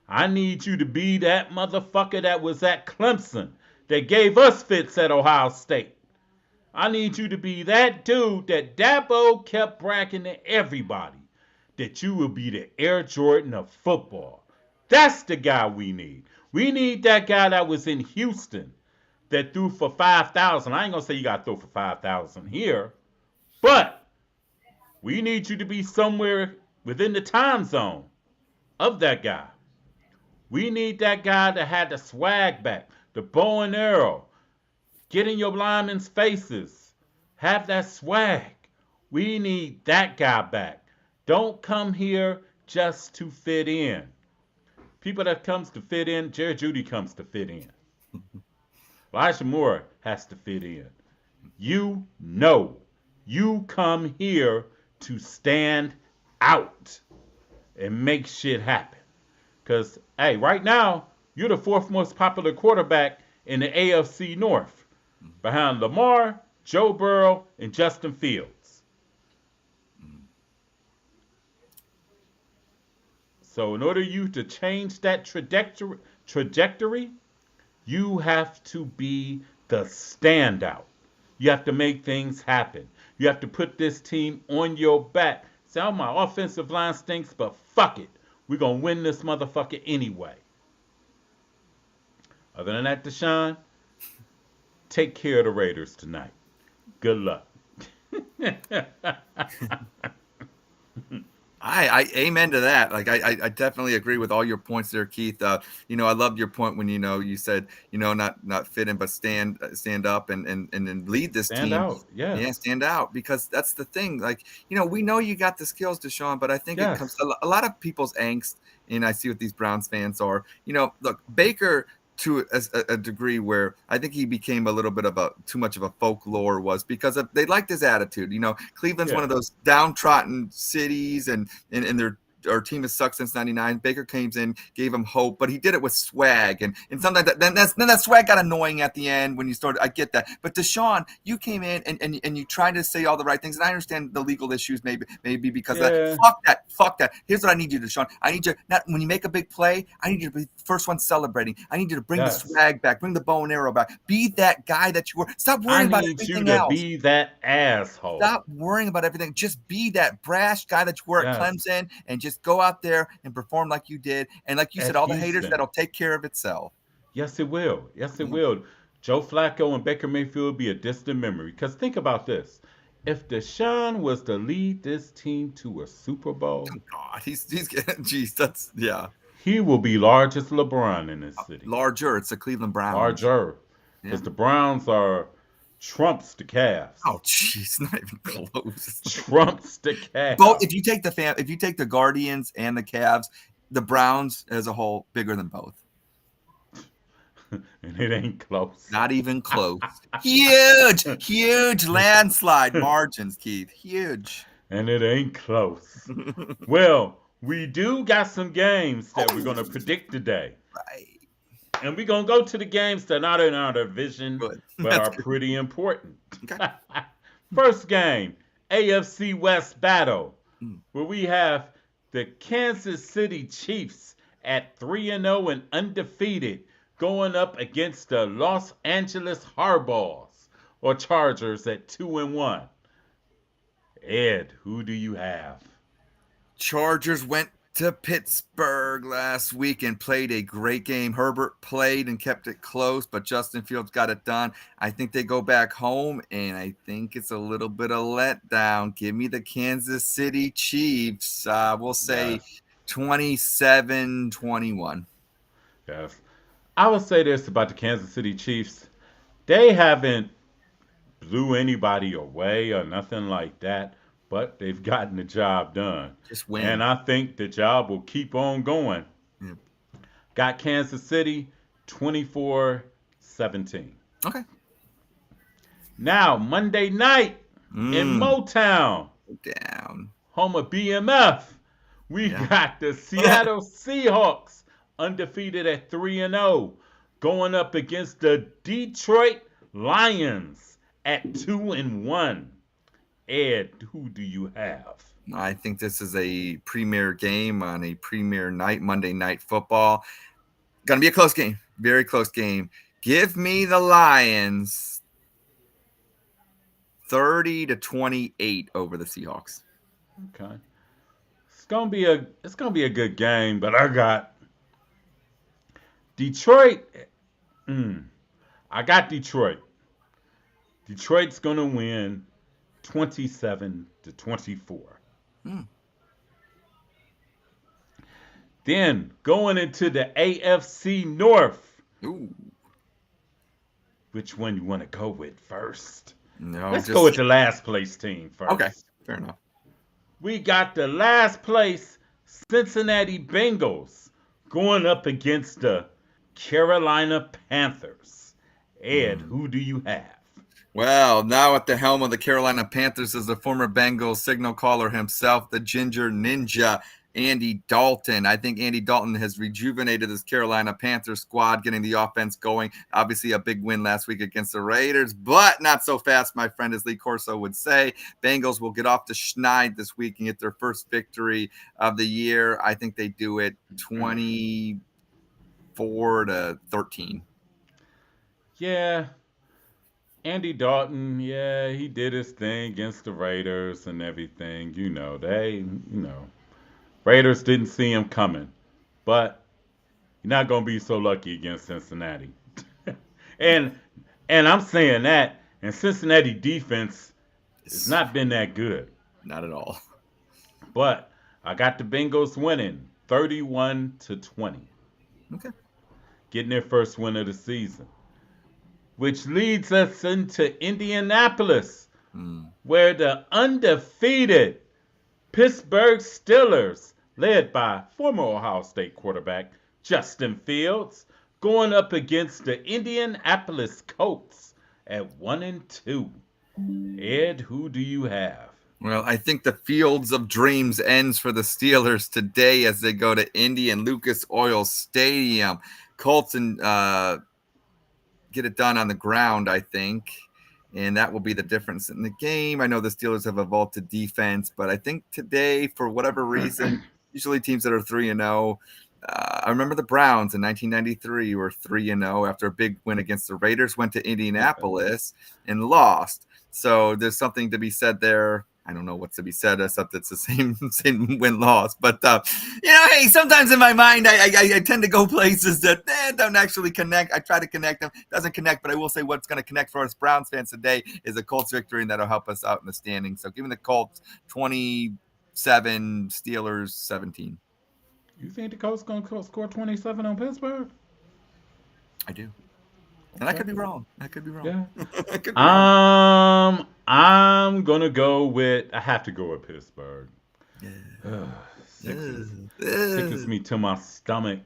I need you to be that motherfucker that was at Clemson that gave us fits at Ohio State. I need you to be that dude that Dabo kept bragging to everybody that you will be the Air Jordan of football. That's the guy we need. We need that guy that was in Houston that threw for 5,000. I ain't gonna say you got to throw for 5,000 here, but we need you to be somewhere within the time zone of that guy. We need that guy that had the swag back, the bow and arrow, get in your linemen's faces, have that swag. We need that guy back. Don't come here just to fit in. People that comes to fit in, Jerry Judy comes to fit in. Elijah Moore has to fit in. You know, you come here to stand out and make shit happen. Because, hey, right now, you're the fourth most popular quarterback in the AFC North, behind Lamar, Joe Burrow, and Justin Fields. So, in order you to change that trajectory, you have to be the standout. You have to make things happen. You have to put this team on your back. Say, oh, my offensive line stinks, but fuck it. We're going to win this motherfucker anyway. Other than that, Deshaun, take care of the Raiders tonight. Good luck. I amen to that. Like I definitely agree with all your points there, Keith. I loved your point when you said not fit in but stand up and lead this Stand team. out, yes. Yeah, stand out, because that's the thing. Like we know you got the skills, Deshaun, but I think Yes. it comes a lot of people's angst, and I see what these Browns fans are. Look, Baker, to a degree where I think he became a little bit of too much of a folklore, was because they liked his attitude. Cleveland's one of those downtrodden cities, and our team has sucked since '99. Baker came in, gave him hope, but he did it with swag, and sometimes then that swag got annoying at the end when you started. I get that, but Deshaun, you came in and you tried to say all the right things, and I understand the legal issues maybe because of that. Fuck that. Here's what I need you, Deshaun. I need you, not when you make a big play, I need you to be the first one celebrating. I need you to bring the swag back, bring the bow and arrow back. Be that guy that you were. Stop worrying about everything else. I need you to be that asshole. Stop worrying about everything. Just be that brash guy that you were at Clemson, and just go out there and perform like you did. And like you said, all the haters, that'll take care of itself. Yes, it will. Yes, it will. Joe Flacco and Baker Mayfield will be a distant memory. Because think about this. If Deshaun was to lead this team to a Super Bowl, oh God, he's geez, that's he will be large as LeBron in this city. Larger, it's the Cleveland Browns. Larger, because the Browns are trumps the Cavs. Oh, jeez, not even close. Trumps the Cavs. Both. If you take the Guardians and the Cavs, the Browns as a whole bigger than both. And it ain't close. Not even close. Huge landslide margins, Keith. Huge. And it ain't close. Well, we do got some games that we're going to predict today. Right. And we're going to go to the games that are not in our division, but are pretty important. Okay. First game, AFC West battle, where we have the Kansas City Chiefs at 3-0 and undefeated, going up against the Los Angeles Hardballs, or Chargers, at 2-1. Ed, who do you have? Chargers went to Pittsburgh last week and played a great game. Herbert played and kept it close, but Justin Fields got it done. I think they go back home, and I think it's a little bit of letdown. Give me the Kansas City Chiefs. We'll say 27-21. Yes. I would say this about the Kansas City Chiefs. They haven't blew anybody away or nothing like that, but they've gotten the job done. Just win. And I think the job will keep on going. Yeah. Got Kansas City 24-17. Okay. Now, Monday night in Motown, home of BMF, we got the Seattle Seahawks undefeated at 3-0, going up against the Detroit Lions at 2-1. Ed, who do you have? I think this is a premier game on a premier night, Monday Night Football. Going to be a close game, very close game. Give me the Lions 30-28 over the Seahawks. Okay. It's gonna be a good game, but I got Detroit. I I got Detroit. Detroit's going to win 27-24. Hmm. Then going into the AFC North, Ooh. which one you want to go with first? No, Let's go with the last place team okay. first. Fair enough. We got the last place Cincinnati Bengals going up against the Carolina Panthers. Ed, who do you have? Well, now at the helm of the Carolina Panthers is the former Bengals signal caller himself, the Ginger Ninja, Andy Dalton. I think Andy Dalton has rejuvenated this Carolina Panthers squad, getting the offense going. Obviously, a big win last week against the Raiders, but not so fast, my friend, as Lee Corso would say. Bengals will get off the schneid this week and get their first victory of the year. I think they do it 24-13. Yeah, Andy Dalton, yeah, he did his thing against the Raiders and everything. Raiders didn't see him coming. But you're not gonna be so lucky against Cincinnati. and and I'm saying that, and Cincinnati defense has not been that good. Not at all. But I got the Bengals winning 31-20, Okay. getting their first win of the season. Which leads us into Indianapolis, where the undefeated Pittsburgh Steelers, led by former Ohio State quarterback Justin Fields, going up against the Indianapolis Colts at 1-2. Ed, who do you have? Well, I think the Fields of Dreams ends for the Steelers today as they go to Indy and Lucas Oil Stadium. Colts and get it done on the ground, I think, and that will be the difference in the game. I know the Steelers have evolved to defense, but I think today, for whatever reason, usually teams that are 3-0. I remember the Browns in 1993 were 3-0 after a big win against the Raiders, went to Indianapolis and lost. So there's something to be said there. I don't know what's to be said, except it's the same win-loss. But, hey, sometimes in my mind, I tend to go places that don't actually connect. I try to connect them. Doesn't connect, but I will say what's going to connect for us Browns fans today is a Colts victory, and that'll help us out in the standings. So give me the Colts 27, Steelers 17. You think the Colts going to score 27 on Pittsburgh? I do. And I could be wrong. Yeah. I could be wrong. I'm gonna go with. I have to go with Pittsburgh. Sickens me to my stomach.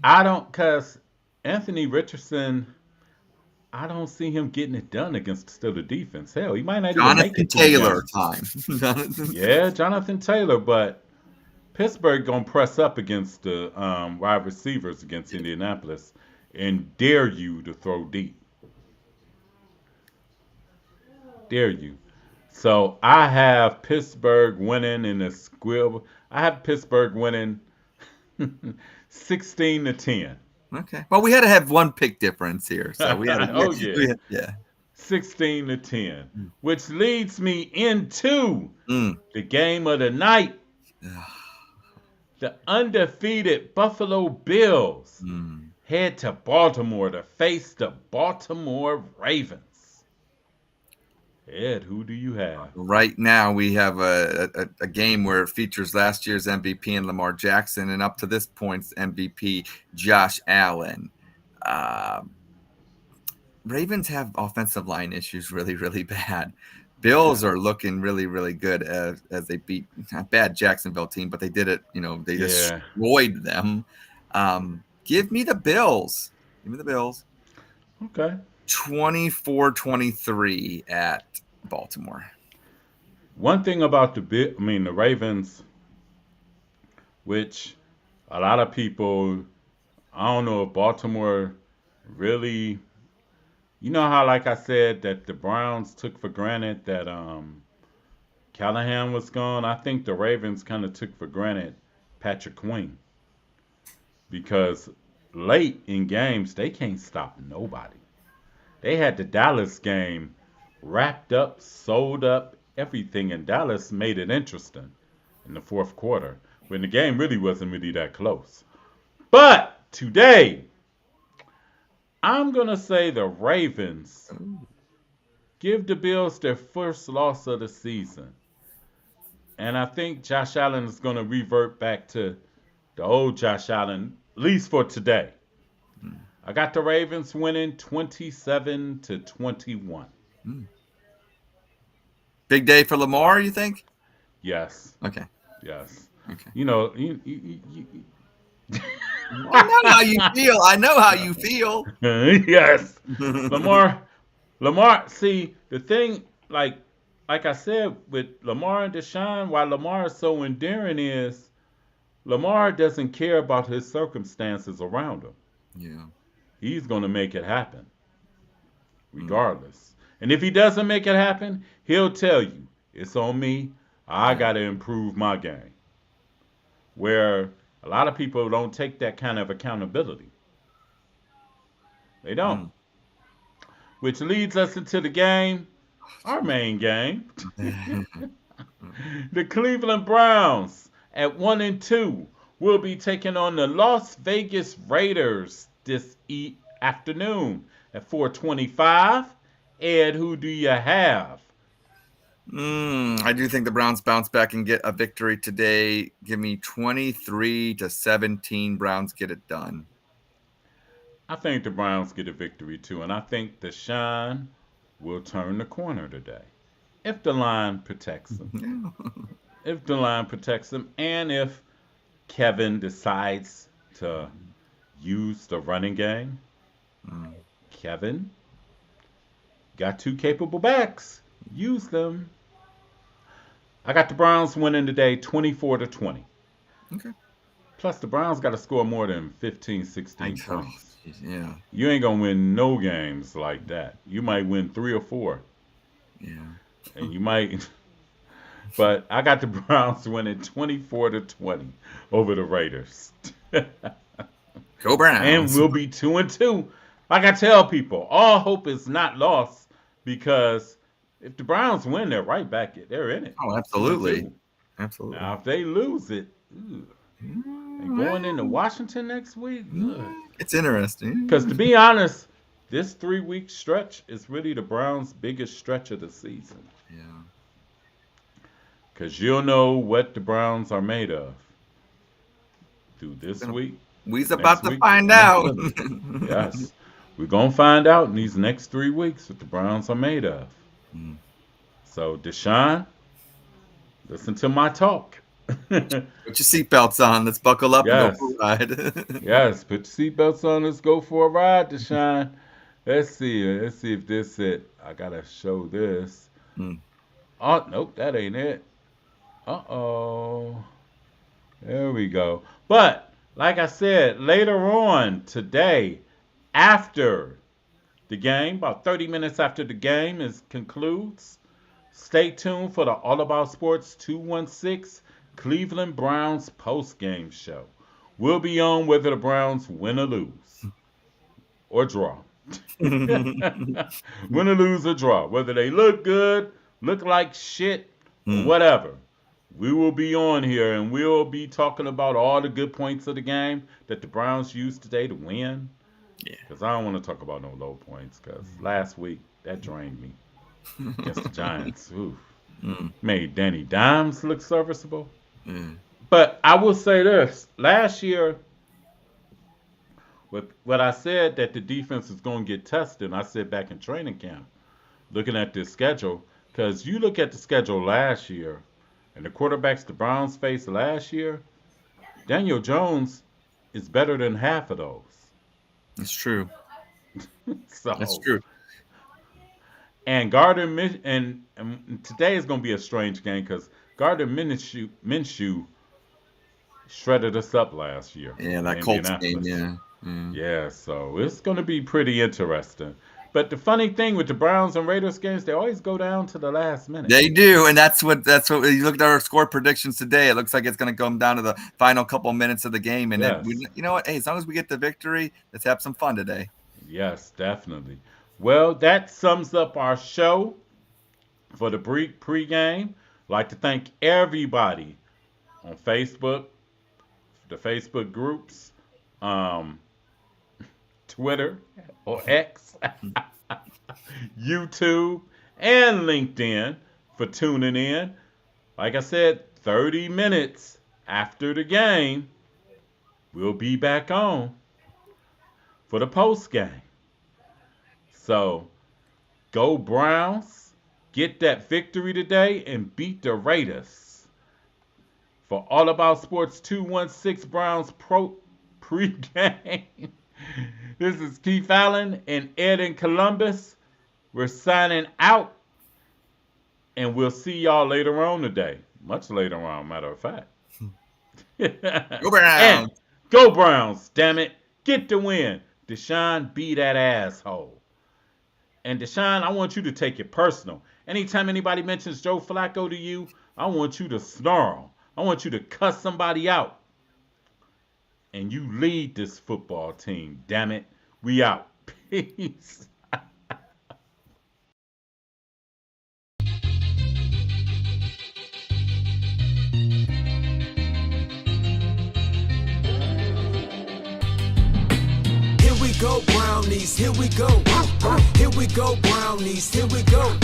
I don't, cause Anthony Richardson. I don't see him getting it done against the Steelers defense. Hell, he might not even make Jonathan it to the Taylor game. time. Yeah, Jonathan Taylor, but Pittsburgh gonna press up against the wide receivers against Indianapolis and dare you to throw deep. Dare you. So I have Pittsburgh winning in the squib. I have Pittsburgh winning 16-10. Okay. Well, we had to have one pick difference here. So we had to, yeah. 16-10. Which leads me into the game of the night. The undefeated Buffalo Bills head to Baltimore to face the Baltimore Ravens. Ed, who do you have? Right now, we have a game where it features last year's MVP and Lamar Jackson, and up to this point's MVP Josh Allen. Ravens have offensive line issues really, really bad. Bills are looking really, really good as they beat a bad Jacksonville team, but they did it. They destroyed them. Give me the Bills. Okay. 24-23 at Baltimore. One thing about the Ravens, which a lot of people, I don't know if Baltimore really, how, like I said, that the Browns took for granted that Callahan was gone. I think the Ravens kind of took for granted Patrick Queen, because late in games they can't stop nobody. They had the Dallas game wrapped up, sold up, everything, and Dallas made it interesting in the fourth quarter when the game really wasn't that close. But today, I'm going to say the Ravens Ooh. give the Bills their first loss of the season. And I think Josh Allen is going to revert back to the old Josh Allen, at least for today. Mm. I got the Ravens winning 27-21. Mm. Big day for Lamar, you think? Yes, Okay. yes. Okay. You know, I know how you feel. I know how you feel. yes. Lamar, Lamar. See, the thing, like I said, with Lamar and Deshaun, why Lamar is so endearing is Lamar doesn't care about his circumstances around him. Yeah. He's going to make it happen, Mm. regardless. And if he doesn't make it happen, he'll tell you it's on me. I Yeah. got to improve my game. Where a lot of people don't take that kind of accountability. They don't. Mm. Which leads us into the game, our main game. The Cleveland Browns at 1-2 will be taking on the Las Vegas Raiders this afternoon at 4:25. Ed, who do you have? I do think the Browns bounce back and get a victory today. Give me 23-17. Browns get it done. I think the Browns get a victory too, and I think Deshaun will turn the corner today if the line protects him. If the line protects him, and if Kevin decides to use the running game, Mm. Kevin got two capable backs. Use them. I got the Browns winning today 24-20. Okay. Plus, the Browns got to score more than 15, I 16 oh, points. geez, yeah. You ain't going to win no games like that. You might win 3 or 4, Yeah. and you might. But I got the Browns winning 24-20 over the Raiders. Go And Browns. we'll be 2-2. Like I tell people, all hope is not lost because if the Browns win, they're right back. They're in it. Oh, Two and absolutely. two. Absolutely. Now, if they lose it, and going into Well, Washington next week, it's interesting. because to be honest, this 3 week stretch is really the Browns' biggest stretch of the season. Yeah. Because you'll know what the Browns are made of through this week, We's next about to week, find and out. after that. Yes. We're going to find out in these next 3 weeks what the Browns are made of. Mm. So, Deshaun, listen to my talk. Put your seatbelts on. Let's buckle up and go Yes. for a ride. Yes. Put your seatbelts on. Let's go for a ride, Deshaun. Let's see. Let's see if this it. I got to show this. Mm. Oh, nope. That ain't it. Uh-oh. There we go. But, like I said, later on today, after the game, about 30 minutes after the game concludes, stay tuned for the All About Sports 216 Cleveland Browns post-game show. We'll be on whether the Browns win or lose, or draw. Win or lose or draw. Whether they look good, look like shit, or Mm. whatever. We will be on here and we'll be talking about all the good points of the game that the Browns used today to win. Yeah. Because I don't want to talk about no low points because last week that drained me against the Giants. Oof. Mm. Made Danny Dimes look serviceable. Mm. But I will say this. Last year, what I said that the defense is going to get tested, and I said back in training camp, looking at this schedule, because you look at the schedule last year, and the quarterbacks the Browns faced last year, Daniel Jones is better than half of those. That's true. So, That's true. and Gardner and today is going to be a strange game because Gardner Minshew shredded us up last year Yeah, in that Colts game. Indianapolis. Yeah. Yeah. Yeah, so it's going to be pretty interesting. But the funny thing with the Browns and Raiders games, they always go down to the last minute. They do, and that's what you looked at our score predictions today. It looks like it's going to come down to the final couple minutes of the game, and then Yes. you know what? Hey, as long as we get the victory, let's have some fun today. Yes, definitely. Well, that sums up our show for the pregame. I'd like to thank everybody on Facebook, the Facebook groups, Twitter or X, YouTube, and LinkedIn for tuning in. Like I said, 30 minutes after the game, we'll be back on for the post game. So go Browns, get that victory today and beat the Raiders. For All About Sports 216 Browns pregame, this is Keith Allen and Ed in Columbus. We're signing out, and we'll see y'all later on today. Much later on, matter of fact. Go Browns. And go Browns, damn it. Get the win. Deshaun, be that asshole. And Deshaun, I want you to take it personal. Anytime anybody mentions Joe Flacco to you, I want you to snarl. I want you to cuss somebody out. And you lead this football team, damn it. We out. Peace. Go Brownies, here we go. Here we go Brownies, here we go.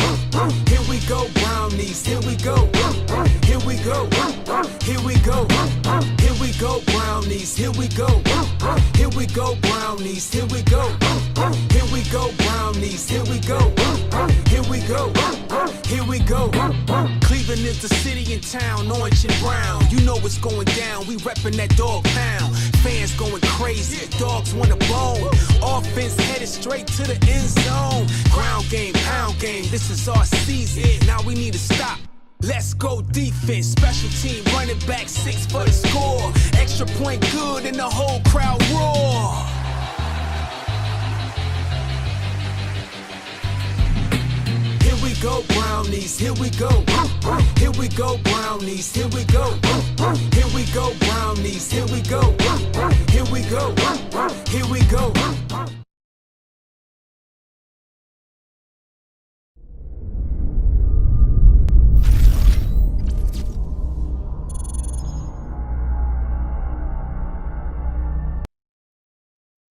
Here we go Brownies, here we go. Here we go. Here we go. Here we go Brownies, here we go. Here we go Brownies, here we go. Here we go Brownies, here we go. Here we go. Here we go. Cleveland is the city and town, orange and brown. You know what's going down. We reppin' that dog pound. Fans going crazy. Dogs want a bone. Offense headed straight to the end zone. Ground game, pound game. This is our season. Now we need to stop. Let's go defense. Special team running back 6 for the score. Extra point good and the whole crowd roar. Here we go Brownies, here we go. Here we go Brownies, here we go. Here we go Brownies, here we go.